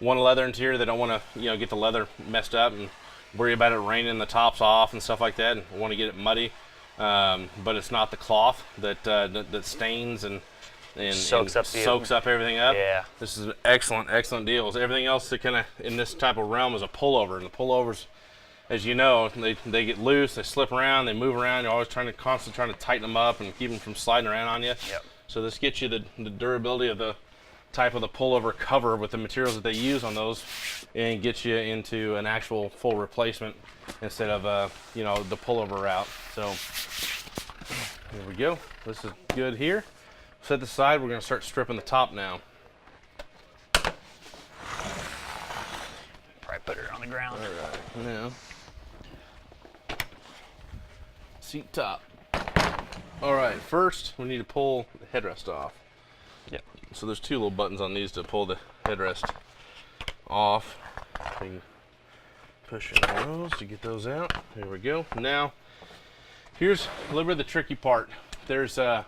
[SPEAKER 1] want a leather interior. They don't want to get the leather messed up and worry about it raining the tops off and stuff like that, and want to get it muddy. But it's not the cloth that stains and soaks up everything up.
[SPEAKER 2] Yeah.
[SPEAKER 1] This is an excellent deal. Everything else that kind of in this type of realm is a pullover, and the pullovers, as you know, they get loose, they slip around, they move around. You're always constantly trying to tighten them up and keep them from sliding around on you.
[SPEAKER 2] Yep.
[SPEAKER 1] So this gets you the durability of the type of the pullover cover with the materials that they use on those, and gets you into an actual full replacement instead of the pullover route. So here we go. This is good here. Set this aside. We're going to start stripping the top now.
[SPEAKER 2] Probably put her on the ground.
[SPEAKER 1] All right. Now, seat top. All right. First, we need to pull the headrest off.
[SPEAKER 2] Yep.
[SPEAKER 1] So there's 2 little buttons on these to pull the headrest off. You can push in those to get those out. There we go. Now, here's a little bit of the tricky part. There's a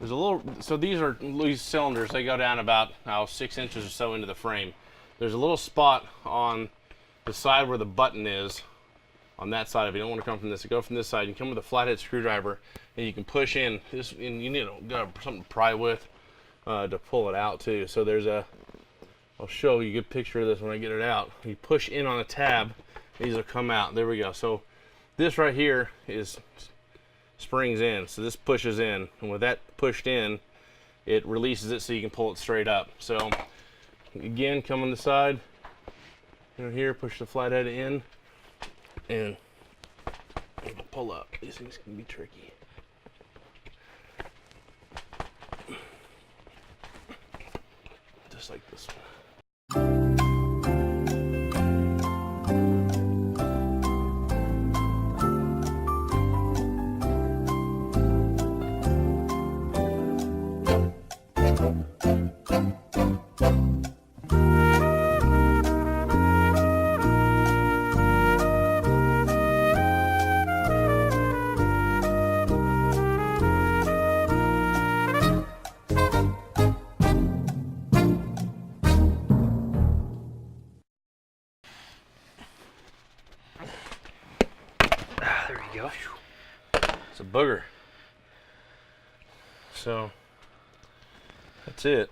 [SPEAKER 1] little, so these are loose cylinders. They go down about 6 inches or so into the frame. There's a little spot on the side where the button is, on that side. If you don't want to come from this, go from this side. You come with a flathead screwdriver, and you can push in this, and you need something to pry with to pull it out too. So there's I'll show you a good picture of this when I get it out. You push in on a tab, these will come out. There we go. So this right here is springs in, so this pushes in, and with that pushed in, it releases it so you can pull it straight up. So again, come on the side, here, push the flathead in, and pull up. These things can be tricky. Just like this one.
[SPEAKER 2] There you go.
[SPEAKER 1] It's a booger. So that's it.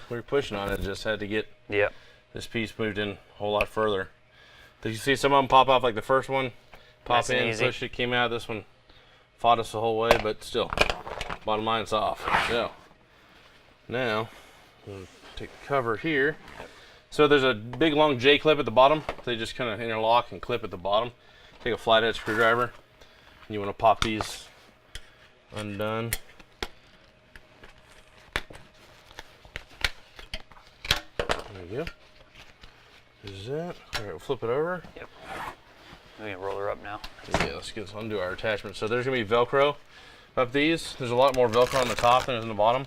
[SPEAKER 1] We're pushing on it. Just had to get this piece moved in a whole lot further. Did you see some of them pop off like the first one? Pop in, push it, came out. This one fought us the whole way, but still, bottom line, it's off. So now we'll take the cover here. So there's a big long J clip at the bottom. They just kind of interlock and clip at the bottom. Take a flathead screwdriver. You want to pop these undone. There you go. Is that? All right, we'll flip it over.
[SPEAKER 2] Yep. We can roll her up now.
[SPEAKER 1] Yeah, let's undo our attachment. So there's going to be Velcro up these. There's a lot more Velcro on the top than on the bottom.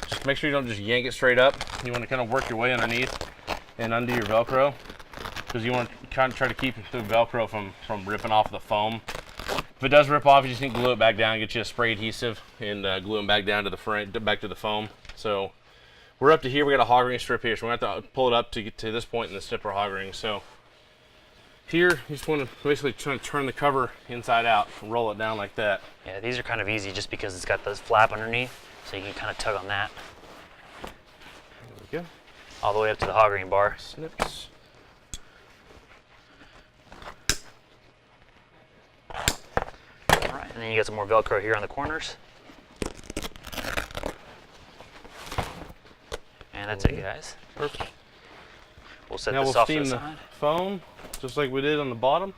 [SPEAKER 1] Just make sure you don't just yank it straight up. You want to kind of work your way underneath and undo your Velcro, because you want to kind of try to keep the Velcro from ripping off the foam. If it does rip off, you just need to glue it back down, get you a spray adhesive, and glue them back down to the frame, back to the foam. So we're up to here. We got a hog ring strip here, so we're gonna have to pull it up to get to this point in the snipper hog ring. So here, you just want to basically try to turn the cover inside out and roll it down like that.
[SPEAKER 2] Yeah, these are kind of easy just because it's got this flap underneath, so you can kind of tug on that.
[SPEAKER 1] There we go.
[SPEAKER 2] All the way up to the hog ring bar.
[SPEAKER 1] Snips.
[SPEAKER 2] Alright, and then you got some more Velcro here on the corners. And that's it, guys.
[SPEAKER 1] Perfect.
[SPEAKER 2] We'll set
[SPEAKER 1] Now
[SPEAKER 2] this
[SPEAKER 1] we'll
[SPEAKER 2] off to
[SPEAKER 1] steam
[SPEAKER 2] the
[SPEAKER 1] the
[SPEAKER 2] side.
[SPEAKER 1] foam, just like we did on the bottom.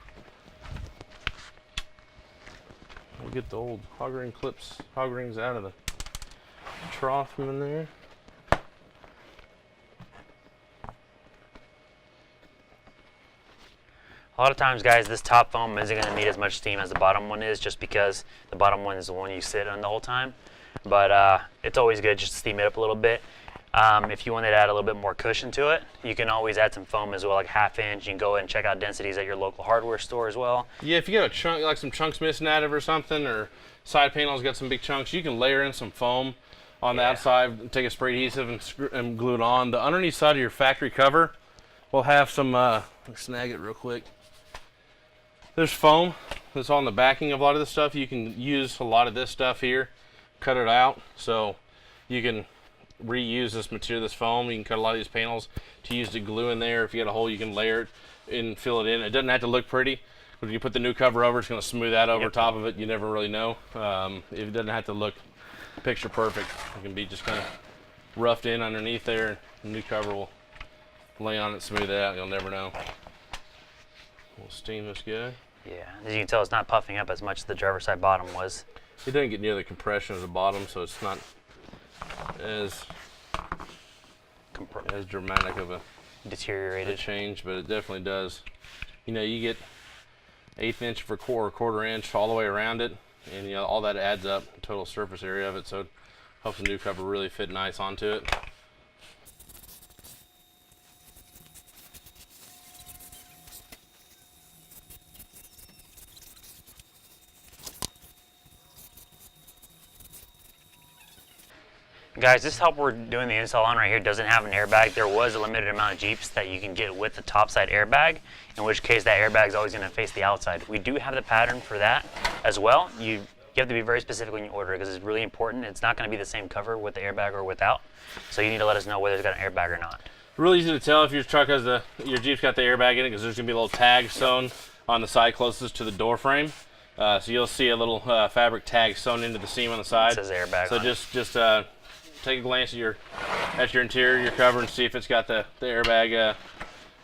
[SPEAKER 1] We'll get the old hog ring clips, hog rings out of the trough from in there.
[SPEAKER 2] A lot of times, guys, this top foam isn't going to need as much steam as the bottom one is, just because the bottom one is the one you sit on the whole time. But it's always good just to steam it up a little bit. If you wanted to add a little bit more cushion to it, you can always add some foam as well, like 1/2 inch. You can go ahead and check out densities at your local hardware store as well.
[SPEAKER 1] Yeah, if you got a chunk, like some chunks missing out of it or something, or side panels got some big chunks, you can layer in some foam on the outside, take a spray adhesive and glue it on. The underneath side of your factory cover will have some, snag it real quick. There's foam that's on the backing of a lot of this stuff. You can use a lot of this stuff here, cut it out, so you can reuse this material, this foam. You can cut a lot of these panels to use the glue in there. If you got a hole, you can layer it and fill it in. It doesn't have to look pretty. When you put the new cover over, it's going to smooth that over top of it. You never really know. It doesn't have to look picture perfect. It can be just kind of roughed in underneath there. The new cover will lay on it, smooth it out. You'll never know. We'll steam this guy.
[SPEAKER 2] Yeah, as you can tell, it's not puffing up as much as the driver's side bottom was.
[SPEAKER 1] It doesn't get near the compression of the bottom, so it's not as dramatic of a
[SPEAKER 2] Deteriorated.
[SPEAKER 1] change, but it definitely does. You know, you get 1/8 inch for quarter inch all the way around it, and you know all that adds up, total surface area of it. So Helps the new cover really fit nice onto it.
[SPEAKER 2] Guys, this help we're doing the install on right here doesn't have an airbag. There was a limited amount of Jeeps that you can get with the topside airbag, in which case that airbag is always going to face the outside. We do have the pattern for that as well. You have to be very specific when you order it because it's really important. It's not going to be the same cover with the airbag or without. So you need to let us know whether it's got an airbag or not.
[SPEAKER 1] Really easy to tell if your truck has your Jeep's got the airbag in it, because there's going to be a little tag sewn on the side closest to the door frame. So you'll see a little fabric tag sewn into the seam on the side.
[SPEAKER 2] It says airbag.
[SPEAKER 1] So just take a glance at your interior, your cover, and see if it's got the airbag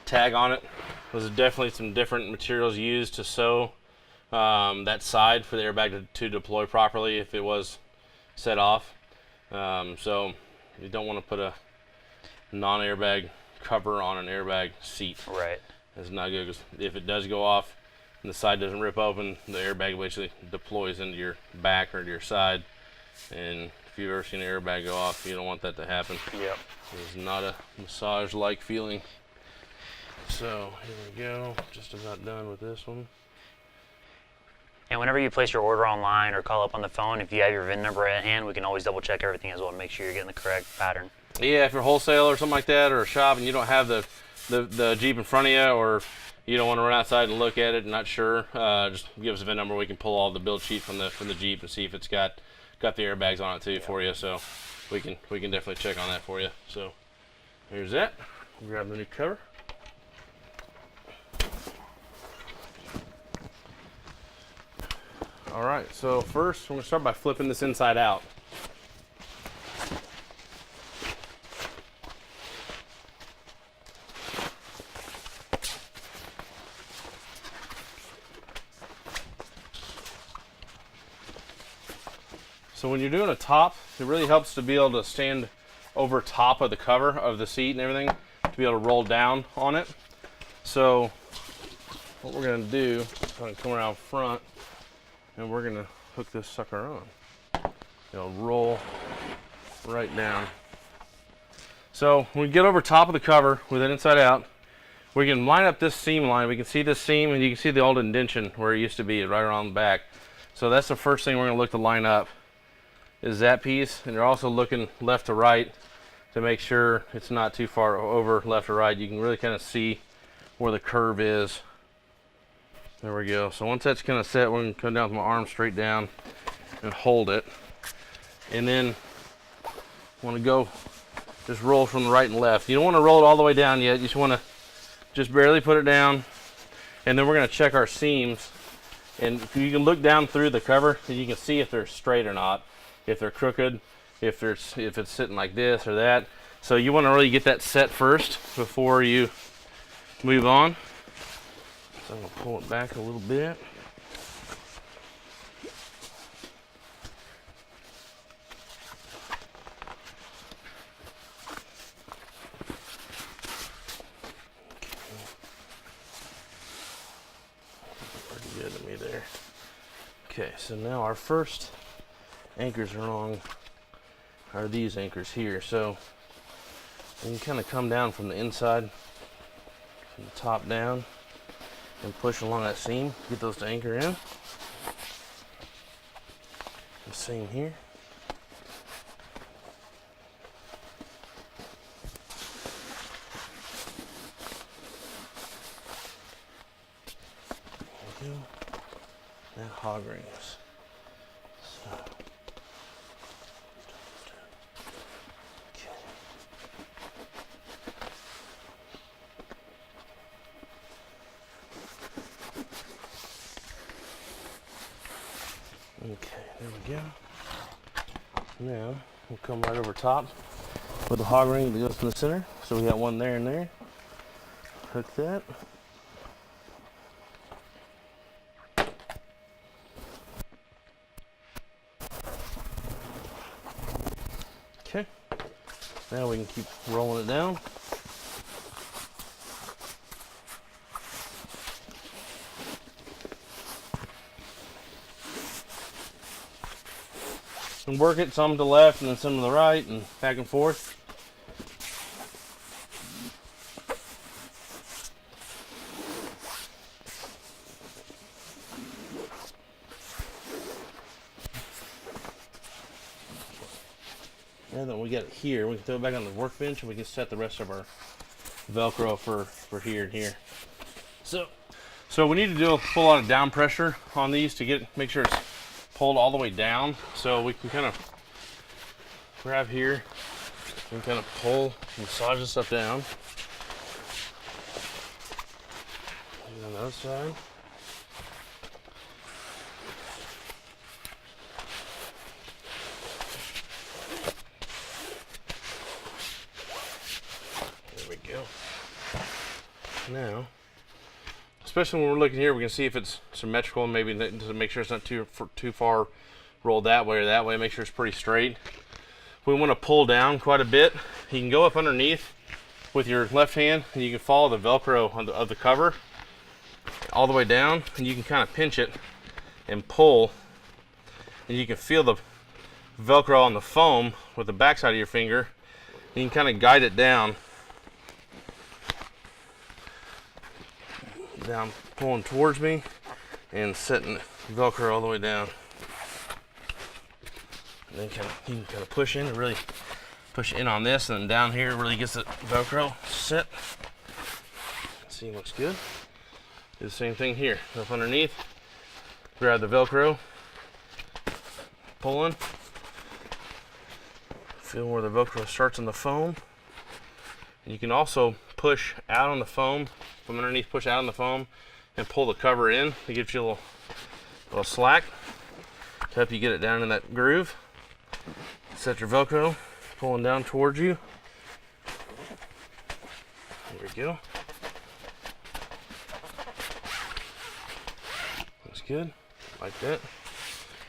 [SPEAKER 1] tag on it. There's definitely some different materials used to sew that side for the airbag to deploy properly if it was set off. So you don't want to put a non-airbag cover on an airbag seat.
[SPEAKER 2] Right.
[SPEAKER 1] That's not good, because if it does go off and the side doesn't rip open, the airbag basically deploys into your back or to your side. And if you've ever seen an airbag go off, you don't want that to happen.
[SPEAKER 2] Yep.
[SPEAKER 1] It's not a massage-like feeling. So here we go, just about done with this one.
[SPEAKER 2] And whenever you place your order online or call up on the phone, if you have your VIN number at hand, we can always double check everything as well to make sure you're getting the correct pattern.
[SPEAKER 1] Yeah, if you're a wholesaler or something like that, or a shop, and you don't have the Jeep in front of you, or you don't want to run outside and look at it and not sure, just give us a VIN number. We can pull all the build sheet from the Jeep and see if it's got the airbags on it too for you. So we can definitely check on that for you. So here's that. Grab the new cover. All right, so first we're gonna start by flipping this inside out. So when you're doing a top, it really helps to be able to stand over top of the cover of the seat and everything to be able to roll down on it. So what we're gonna do is I'm gonna come around front and we're gonna hook this sucker on. It'll roll right down. So when we get over top of the cover with it inside out, we can line up this seam line. We can see this seam, and you can see the old indentation where it used to be, right around the back. So that's the first thing we're gonna look to line up, is that piece. And you're also looking left to right to make sure it's not too far over left or right. You can really kind of see where the curve is. There we go. So once that's kind of set, we're going to come down with my arm straight down and hold it. And then want to go, just roll from the right and left. You don't want to roll it all the way down yet. You just want to just barely put it down. And then we're going to check our seams. And you can look down through the cover and you can see if they're straight or not, if they're crooked, if it's sitting like this or that. So you want to really get that set first before you move on. So I'm going to pull it back a little bit. Pretty good to me there. Okay, so now our first anchors are these anchors here. So you can kind of come down from the inside, from the top down, and push along that seam, get those to anchor in. The same here. There we go. That hog rings. So. Okay, there we go. Now we'll come right over top with the hog ring that goes in the center. So we got one there and there. Hook that. Okay. Now we can keep rolling it down. and work it, some to the left and then some to the right, and back and forth. Now that we got it here, we can throw it back on the workbench and we can set the rest of our Velcro for here and here. So we need to do a full lot of down pressure on these to make sure it's pulled all the way down. So we can kind of grab here and kind of pull, massage this stuff down. And on the other side. There we go. Now, especially when we're looking here, we can see if it's symmetrical, and maybe to make sure it's not too far rolled that way or that way. Make sure it's pretty straight. If we want to pull down quite a bit, you can go up underneath with your left hand, and you can follow the Velcro of the cover all the way down, and you can kind of pinch it and pull, and you can feel the Velcro on the foam with the backside of your finger. You can kind of guide it down, pulling towards me and setting Velcro all the way down. And then you can kind of push in and really push in on this, and then down here really gets the Velcro set. See, it looks good. Do the same thing here. Up underneath, grab the Velcro, pull in, feel where the Velcro starts on the foam. And you can also push out on the foam from underneath, push out on the foam, and pull the cover in. It gives you a little slack to help you get it down in that groove. Set your Velcro, pulling down towards you. There we go. Looks good, like that.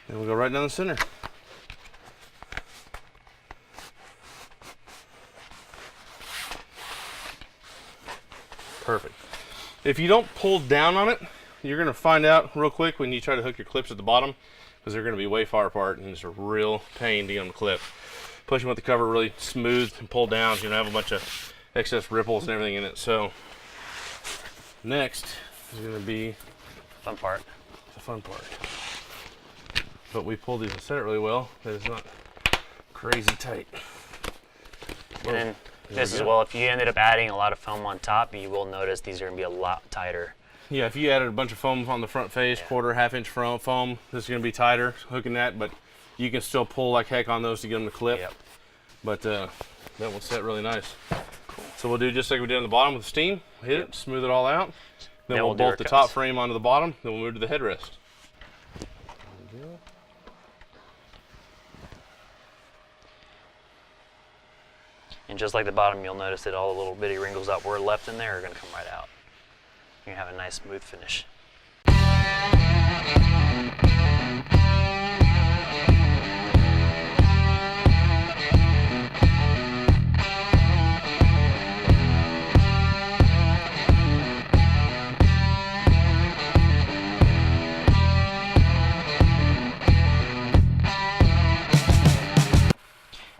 [SPEAKER 1] And we'll go right down the center. Perfect. If you don't pull down on it, you're going to find out real quick when you try to hook your clips at the bottom, because they're going to be way far apart and it's a real pain to get them to clip. Pushing with the cover really smooth and pull down, so you don't have a bunch of excess ripples and everything in it. So next is going to be
[SPEAKER 2] Fun part.
[SPEAKER 1] the fun part. But we pulled these and set it really well. That is not crazy tight.
[SPEAKER 2] And then this as well, if you ended up adding a lot of foam on top, you will notice these are going to be a lot tighter.
[SPEAKER 1] Yeah, if you added a bunch of foam on the front face, quarter, half-inch foam, this is going to be tighter, hooking that, but you can still pull like heck on those to get them to clip.
[SPEAKER 2] Yep.
[SPEAKER 1] But that will set really nice. Cool. So we'll do just like we did on the bottom with the steam. Hit it, smooth it all out. Then we'll bolt the top frame onto the bottom. Then we'll move to the headrest. There we go.
[SPEAKER 2] And just like the bottom, you'll notice that all the little bitty wrinkles that were left in there are going to come right out. You're going to have a nice smooth finish.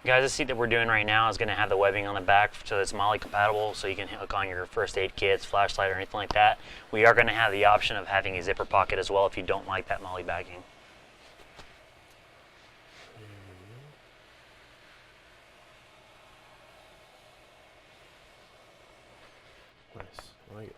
[SPEAKER 2] Guys, the seat that we're doing right now is going to have the webbing on the back so it's MOLLE compatible, so you can hook on your first aid kits, flashlight, or anything like that. We are going to have the option of having a zipper pocket as well if you don't like that MOLLE backing.
[SPEAKER 1] Nice, I like it.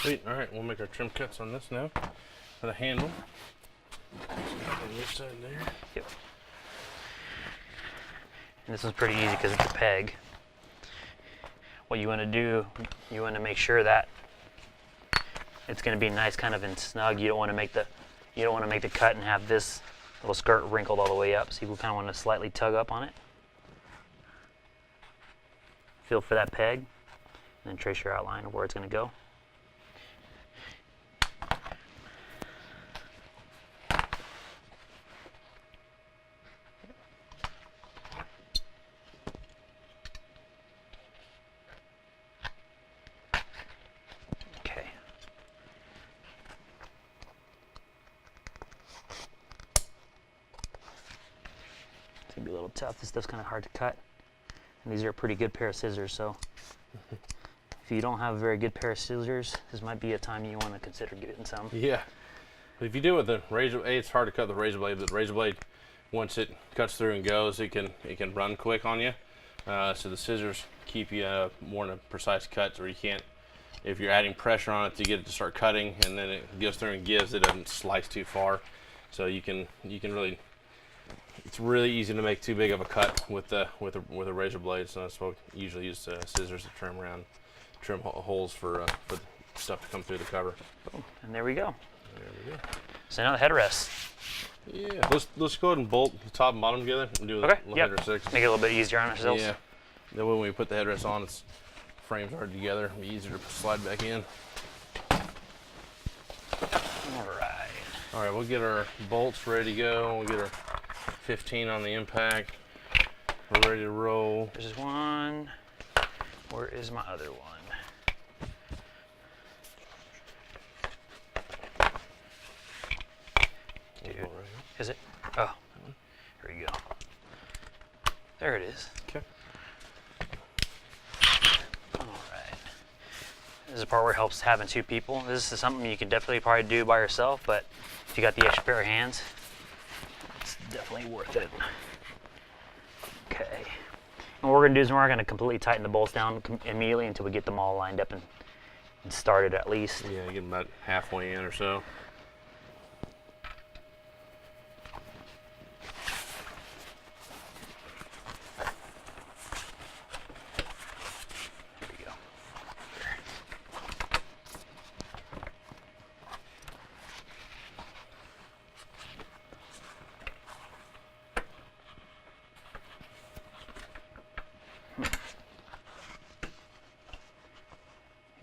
[SPEAKER 1] Sweet. All right, we'll make our trim cuts on this now for the handle. On this side there.
[SPEAKER 2] Yep. And this is pretty easy because it's a peg. What you want to do, you want to make sure that it's going to be nice, kind of and snug. You don't want to make the cut and have this little skirt wrinkled all the way up. So you kind of want to slightly tug up on it. Feel for that peg, and then trace your outline of where it's going to go. little tough. This stuff's kind of hard to cut. And these are a pretty good pair of scissors, so if you don't have a very good pair of scissors, this might be a time you want to consider getting some.
[SPEAKER 1] Yeah. But if you do it with the razor, it's hard to cut the razor blade, but the razor blade, once it cuts through and goes, it can run quick on you. So the scissors keep you more in a precise cut, or you can't, if you're adding pressure on it to get it to start cutting, and then it goes through and gives, it doesn't slice too far. So you can really, it's really easy to make too big of a cut with a razor blade. So that's why we usually use scissors to trim holes for stuff to come through the cover.
[SPEAKER 2] Boom. And there we go.
[SPEAKER 1] There we go.
[SPEAKER 2] So now the headrest.
[SPEAKER 1] Yeah, let's go ahead and bolt the top and bottom together and do
[SPEAKER 2] Okay.
[SPEAKER 1] the
[SPEAKER 2] Yep.
[SPEAKER 1] headrest section.
[SPEAKER 2] Make it a little bit easier on ourselves.
[SPEAKER 1] Yeah. That way when we put the headrest on, its frames are together. It'll be easier to slide back in. All right, we'll get our bolts ready to go. We'll get our 15 on the impact. We're ready to roll.
[SPEAKER 2] There's one. Where is my other one? Dude, is it? Oh, here we go. There it is.
[SPEAKER 1] Okay.
[SPEAKER 2] All right. This is the part where it helps having two people. This is something you can definitely probably do by yourself, but if you got the extra pair of hands, it's definitely worth it. Okay. And what we're going to do is we're going to completely tighten the bolts down immediately until we get them all lined up and started at least.
[SPEAKER 1] Yeah, get them about halfway in or so.
[SPEAKER 2] There we go.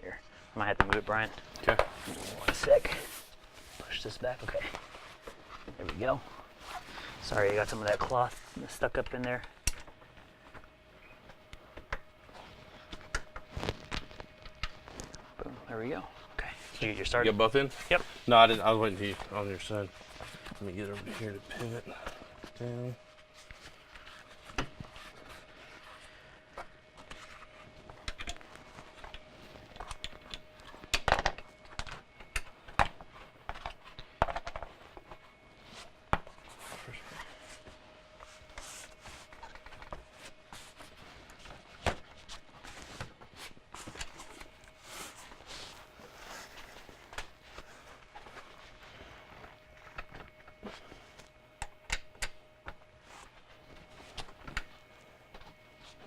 [SPEAKER 2] Here, I might have to move it, Brian.
[SPEAKER 1] Okay.
[SPEAKER 2] 1 sec. Push this back. Okay. There we go. Sorry, I got some of that cloth stuck up in there. Boom. There we go. Okay. Did you get your start?
[SPEAKER 1] You got both in?
[SPEAKER 2] Yep.
[SPEAKER 1] No, I didn't. I was waiting to you on your side. Let me get over here to pivot down.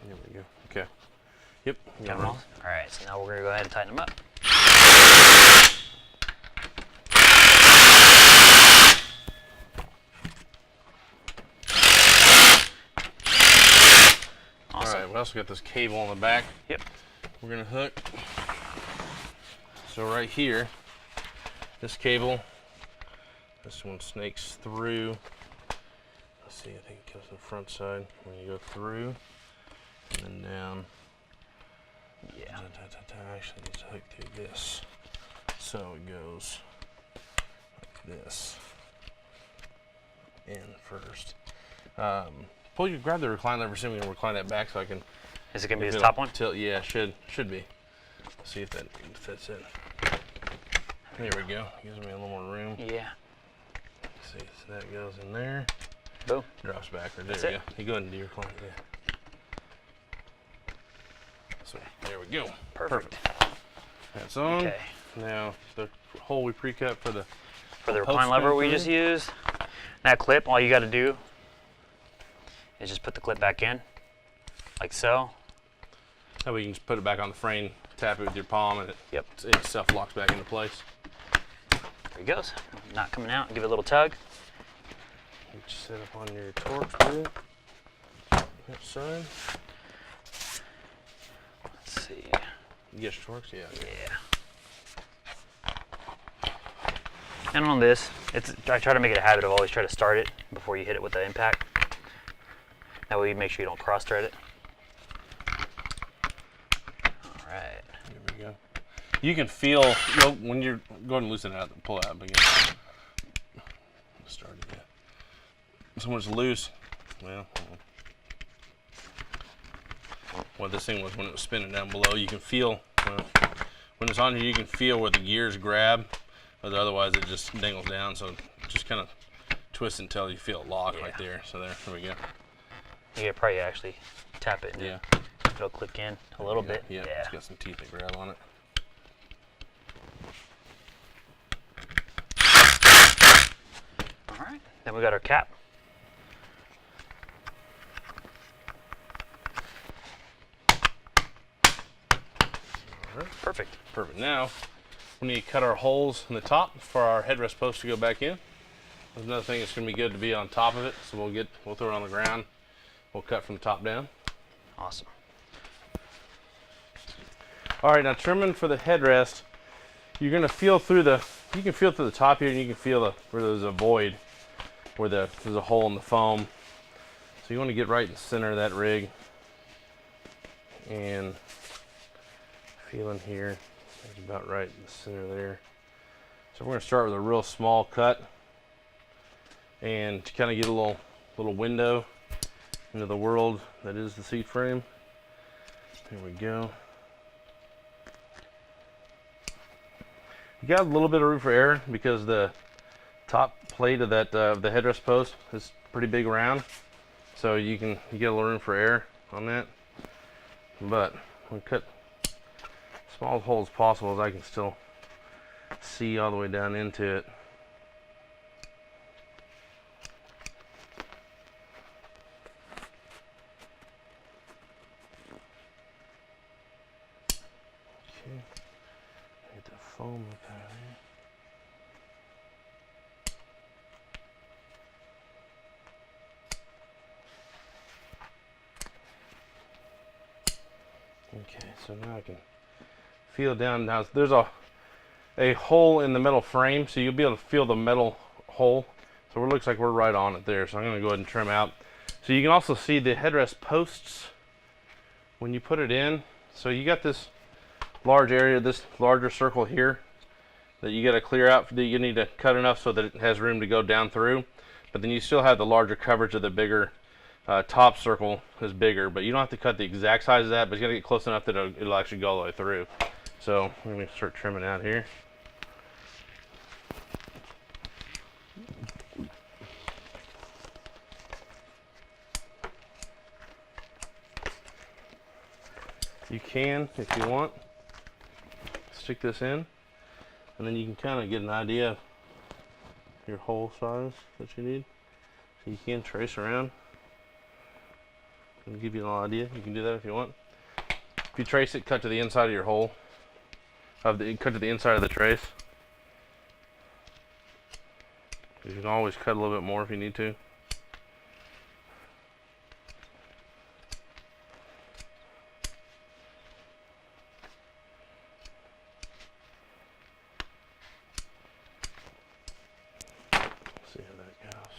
[SPEAKER 1] There we go. Okay. Yep.
[SPEAKER 2] Got them all? All right, so now we're going to go ahead and tighten them up. Awesome.
[SPEAKER 1] All right, we also got this cable on the back.
[SPEAKER 2] Yep.
[SPEAKER 1] We're going to hook. So right here, this cable, this one snakes through. Let's see, I think it goes to the front side. When you go through and then down.
[SPEAKER 2] Yeah.
[SPEAKER 1] Actually, it's hooked through this. So it goes like this in first. Pull you grab the recline lever, see if we can recline that back so I can.
[SPEAKER 2] Is it going to be this top one?
[SPEAKER 1] Tilt, yeah, should be. Let's see if that fits in. There we go. Gives me a little more room.
[SPEAKER 2] Yeah.
[SPEAKER 1] Let's see, so that goes in there.
[SPEAKER 2] Boom.
[SPEAKER 1] Drops back. There
[SPEAKER 2] That's
[SPEAKER 1] we
[SPEAKER 2] it.
[SPEAKER 1] go. You go ahead and do your recline. Yeah. So there we go.
[SPEAKER 2] Perfect.
[SPEAKER 1] That's on.
[SPEAKER 2] Okay.
[SPEAKER 1] Now the hole we pre-cut for the
[SPEAKER 2] recline lever we just used, that clip, all you got to do is just put the clip back in, like so.
[SPEAKER 1] That way you can just put it back on the frame, tap it with your palm, and
[SPEAKER 2] Yep.
[SPEAKER 1] it self locks back into place.
[SPEAKER 2] There he goes. Not coming out. Give it a little tug.
[SPEAKER 1] You just set up on your torque with it. That side.
[SPEAKER 2] Let's see.
[SPEAKER 1] You get your torques? Yeah.
[SPEAKER 2] Yeah. And on this, I try to make it a habit of always try to start it before you hit it with the impact. That way you make sure you don't cross thread it. All right.
[SPEAKER 1] Here we go. You can feel when you're going to loosen it out, pull it out again. Start it. Yeah. So when it's loose, well, what this thing was when it was spinning down below. You can feel, when it's on here, you can feel where the gears grab, but otherwise it just dangles down. So just kind of twist until you feel it lock right there. So there we go.
[SPEAKER 2] You could probably actually tap it.
[SPEAKER 1] Yeah.
[SPEAKER 2] It'll click in a little bit.
[SPEAKER 1] Yeah, it's got some teeth that grab on it.
[SPEAKER 2] All right, then we got our cap. Perfect.
[SPEAKER 1] Perfect. Now we need to cut our holes in the top for our headrest post to go back in. There's another thing that's going to be good to be on top of it, so we'll throw it on the ground. We'll cut from the top down.
[SPEAKER 2] Awesome.
[SPEAKER 1] All right, now trimming for the headrest, you're going to feel through you can feel through the top here, and you can feel where there's a void, where there's a hole in the foam. So you want to get right in the center of that rig, and feeling here, it's about right in the center there. So we're going to start with a real small cut, and to kind of get a little window into the world that is the seat frame. Here we go. You got a little bit of room for error because the top plate of that the headrest post is pretty big around, so you get a little room for error on that. But we'll cut small hole as possible as I can still see all the way down into it. Okay, get the foam up out of there. Okay, so now I can feel down. Now there's a hole in the metal frame, so you'll be able to feel the metal hole. So it looks like we're right on it there. So I'm going to go ahead and trim out. So you can also see the headrest posts when you put it in. So you got this large area, this larger circle here that you got to clear out. That you need to cut enough so that it has room to go down through. But then you still have the larger coverage of the bigger top circle is bigger. But you don't have to cut the exact size of that, but you got to get close enough that it'll actually go all the way through. So I'm going to start trimming out here. You can, if you want, stick this in, and then you can kind of get an idea of your hole size that you need. So you can trace around and give you an idea. You can do that if you want. If you trace it, cut to the inside of your hole, cut to the inside of the trace. You can always cut a little bit more if you need to. See how that goes.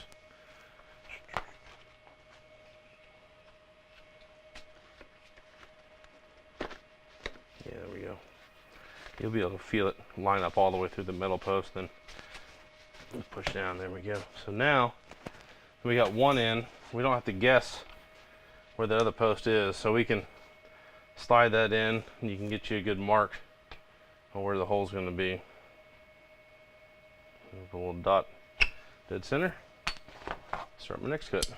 [SPEAKER 1] Yeah, there we go. You'll be able to feel it line up all the way through the metal post, then push down. There we go. So now we got one in. We don't have to guess where the other post is, so we can slide that in, and you can get you a good mark on where the hole's going to be. With a little dot dead center. Start my next cut.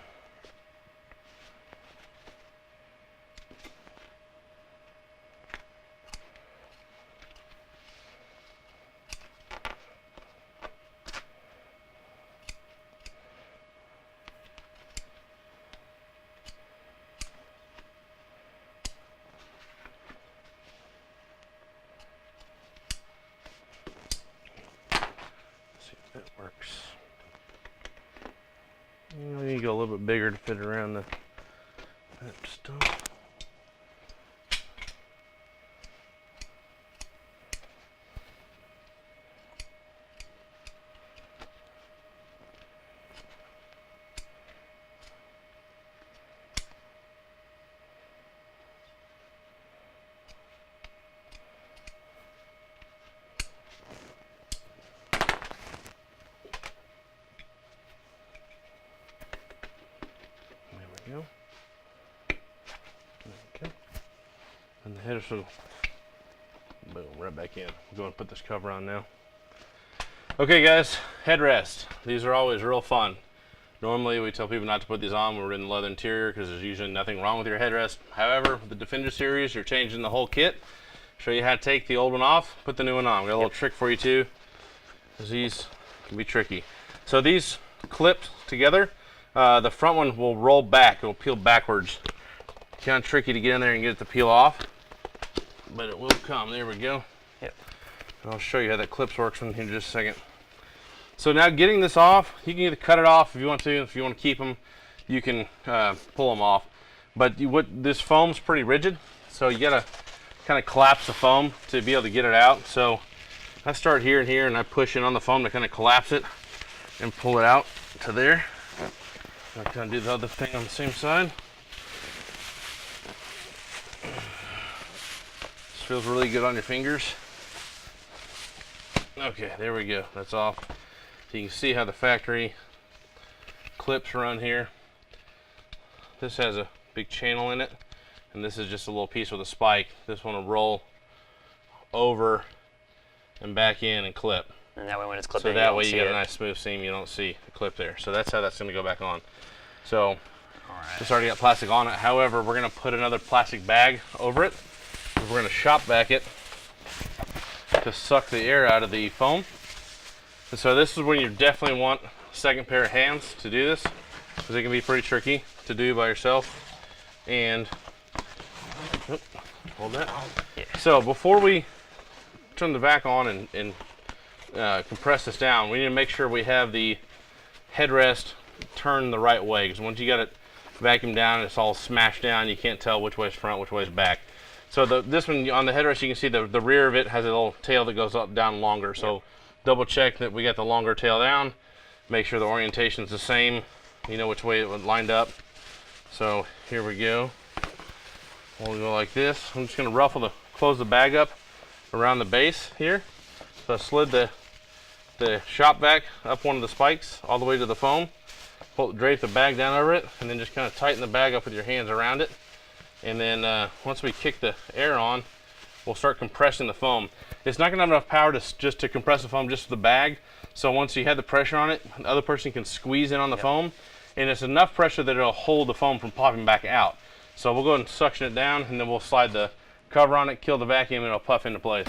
[SPEAKER 1] That works. You need to go a little bit bigger to fit around that stump. Go. headrest will, boom, right back in. We'll go and put this cover on now. Okay guys, headrest. These are always real fun. Normally we tell people not to put these on when we're in the leather interior because there's usually nothing wrong with your headrest. However, with the Defender series, you're changing the whole kit. Show you how to take the old one off, put the new one on. We got a little trick for you too, because these can be tricky. So these clip together. The front one will roll back. It will peel backwards. Kind of tricky to get in there and get it to peel off, but it will come. There we go.
[SPEAKER 2] Yep.
[SPEAKER 1] I'll show you how that clips works in just a second. So now getting this off, you can either cut it off if you want to. If you want to keep them, you can pull them off. But this foam's pretty rigid, so you gotta kind of collapse the foam to be able to get it out. So I start here and here, and I push in on the foam to kind of collapse it and pull it out to there. I'll kind of do the other thing on the same side. This feels really good on your fingers. Okay, there we go. That's off. So you can see how the factory clips run here. This has a big channel in it, and this is just a little piece with a spike. This one will roll over and back in and clip.
[SPEAKER 2] And that way when it's clipping,
[SPEAKER 1] so that way you get a nice smooth seam. You don't see the clip there. So that's how that's going to go back on. So it's already got plastic on it. However, we're going to put another plastic bag over it. We're going to shop vac it to suck the air out of the foam. And so this is when you definitely want a second pair of hands to do this, because it can be pretty tricky to do by yourself. And hold that.
[SPEAKER 2] Yeah.
[SPEAKER 1] So before we turn the vac on and compress this down, we need to make sure we have the headrest turned the right way, because once you got it vacuumed down and it's all smashed down, you can't tell which way is front, which way is back. So this one on the headrest, you can see the rear of it has a little tail that goes up down longer. So double check that we got the longer tail down. Make sure the orientation is the same. You know which way it would lined up. So here we go. We'll go like this. I'm just going to close the bag up around the base here. So I slid the shop vac up one of the spikes all the way to the foam. Drape the bag down over it, and then just kind of tighten the bag up with your hands around it. And then once we kick the air on, we'll start compressing the foam. It's not going to have enough power just to compress the foam just with the bag. So once you have the pressure on it, the other person can squeeze in on the foam, and it's enough pressure that it'll hold the foam from popping back out. So we'll go ahead and suction it down, and then we'll slide the cover on it, kill the vacuum, and it'll puff into place.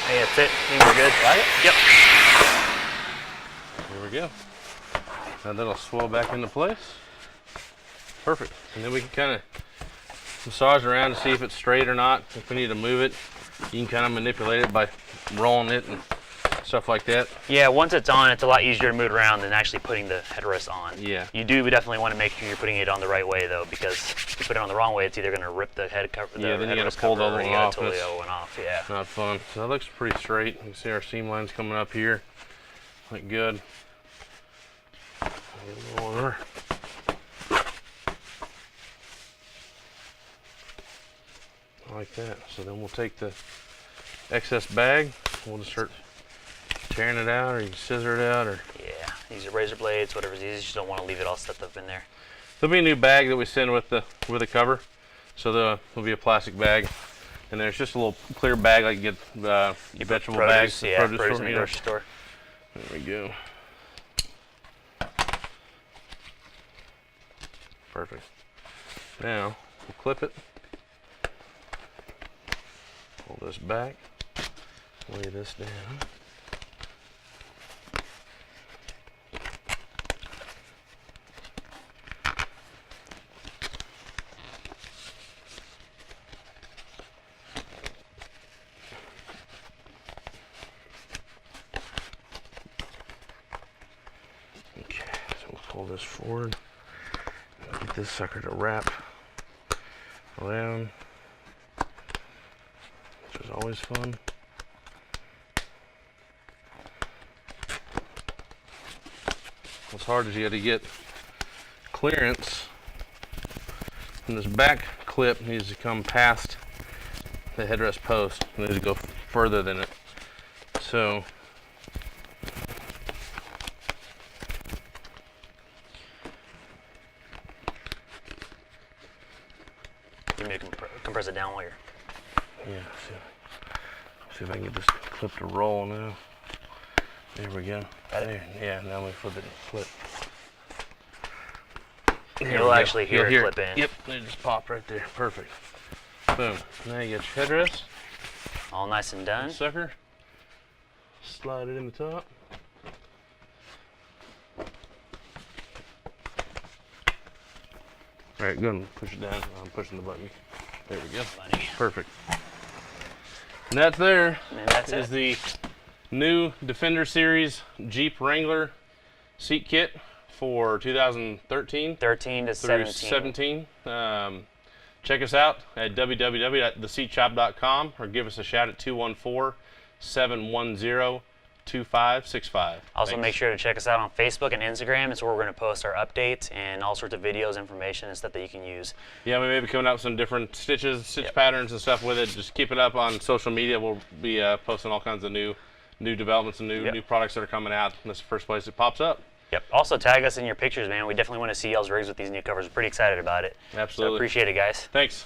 [SPEAKER 2] Hey, that's it. I think we're good.
[SPEAKER 1] Got it?
[SPEAKER 2] Yep.
[SPEAKER 1] Here we go. Now that'll swell back into place. Perfect. And then we can kind of massage around to see if it's straight or not. If we need to move it, you can kind of manipulate it by rolling it and stuff like that.
[SPEAKER 2] Yeah, once it's on, it's a lot easier to move it around than actually putting the headrest on.
[SPEAKER 1] Yeah.
[SPEAKER 2] You do definitely want to make sure you're putting it on the right way, though, because if you put it on the wrong way, it's either going to rip the head cover.
[SPEAKER 1] Yeah, then you got to pull the other one off.
[SPEAKER 2] Totally other one off. Yeah.
[SPEAKER 1] Not fun. So that looks pretty straight. You can see our seam lines coming up here. Like good. A little more. Like that. So then we'll take the excess bag. We'll just start tearing it out, or you can scissor it out, or
[SPEAKER 2] yeah, use your razor blades, whatever's easy. You just don't want to leave it all stuck up in there.
[SPEAKER 1] There'll be a new bag that we send with the cover. So there'll be a plastic bag, and there's just a little clear bag like you get your vegetable bags.
[SPEAKER 2] Yeah, produce in the grocery store.
[SPEAKER 1] There we go. Perfect. Now we'll clip it. Pull this back. Lay this down. Okay, so we'll pull this forward. Get this sucker to wrap around, which is Always fun. What's hard is you got to get clearance, and this back clip needs to come past the headrest post. It needs to go further than it. So
[SPEAKER 2] you need to compress it down while you're.
[SPEAKER 1] Yeah, see if I can get this clip to roll now. There we go. There. Yeah, now we flip it. Flip.
[SPEAKER 2] You'll actually hear it clip in.
[SPEAKER 1] Yep, it just popped right there. Perfect. Boom. Now you got your headrest.
[SPEAKER 2] All nice and done.
[SPEAKER 1] Sucker. Slide it in the top. All right, go and push it down. I'm pushing the button. There we go. Perfect. And that's there.
[SPEAKER 2] And that's
[SPEAKER 1] is the new Defender Series Jeep Wrangler seat kit for 2013.
[SPEAKER 2] 13 to
[SPEAKER 1] through
[SPEAKER 2] 17.
[SPEAKER 1] Check us out at www.theseatshop.com or give us a shout at 214-710-2565.
[SPEAKER 2] Also,
[SPEAKER 1] Thanks.
[SPEAKER 2] make sure to check us out on Facebook and Instagram. It's where we're going to post our updates and all sorts of videos, information, and stuff that you can use.
[SPEAKER 1] Yeah, we may be coming out with some different stitch patterns and stuff with it. Just keep it up on social media. We'll be posting all kinds of new developments and new products that are coming out. And that's the first place it pops up.
[SPEAKER 2] Yep. Also, tag us in your pictures, man. We definitely want to see y'all's rigs with these new covers. We're pretty excited about it.
[SPEAKER 1] Absolutely.
[SPEAKER 2] So appreciate it, guys.
[SPEAKER 1] Thanks.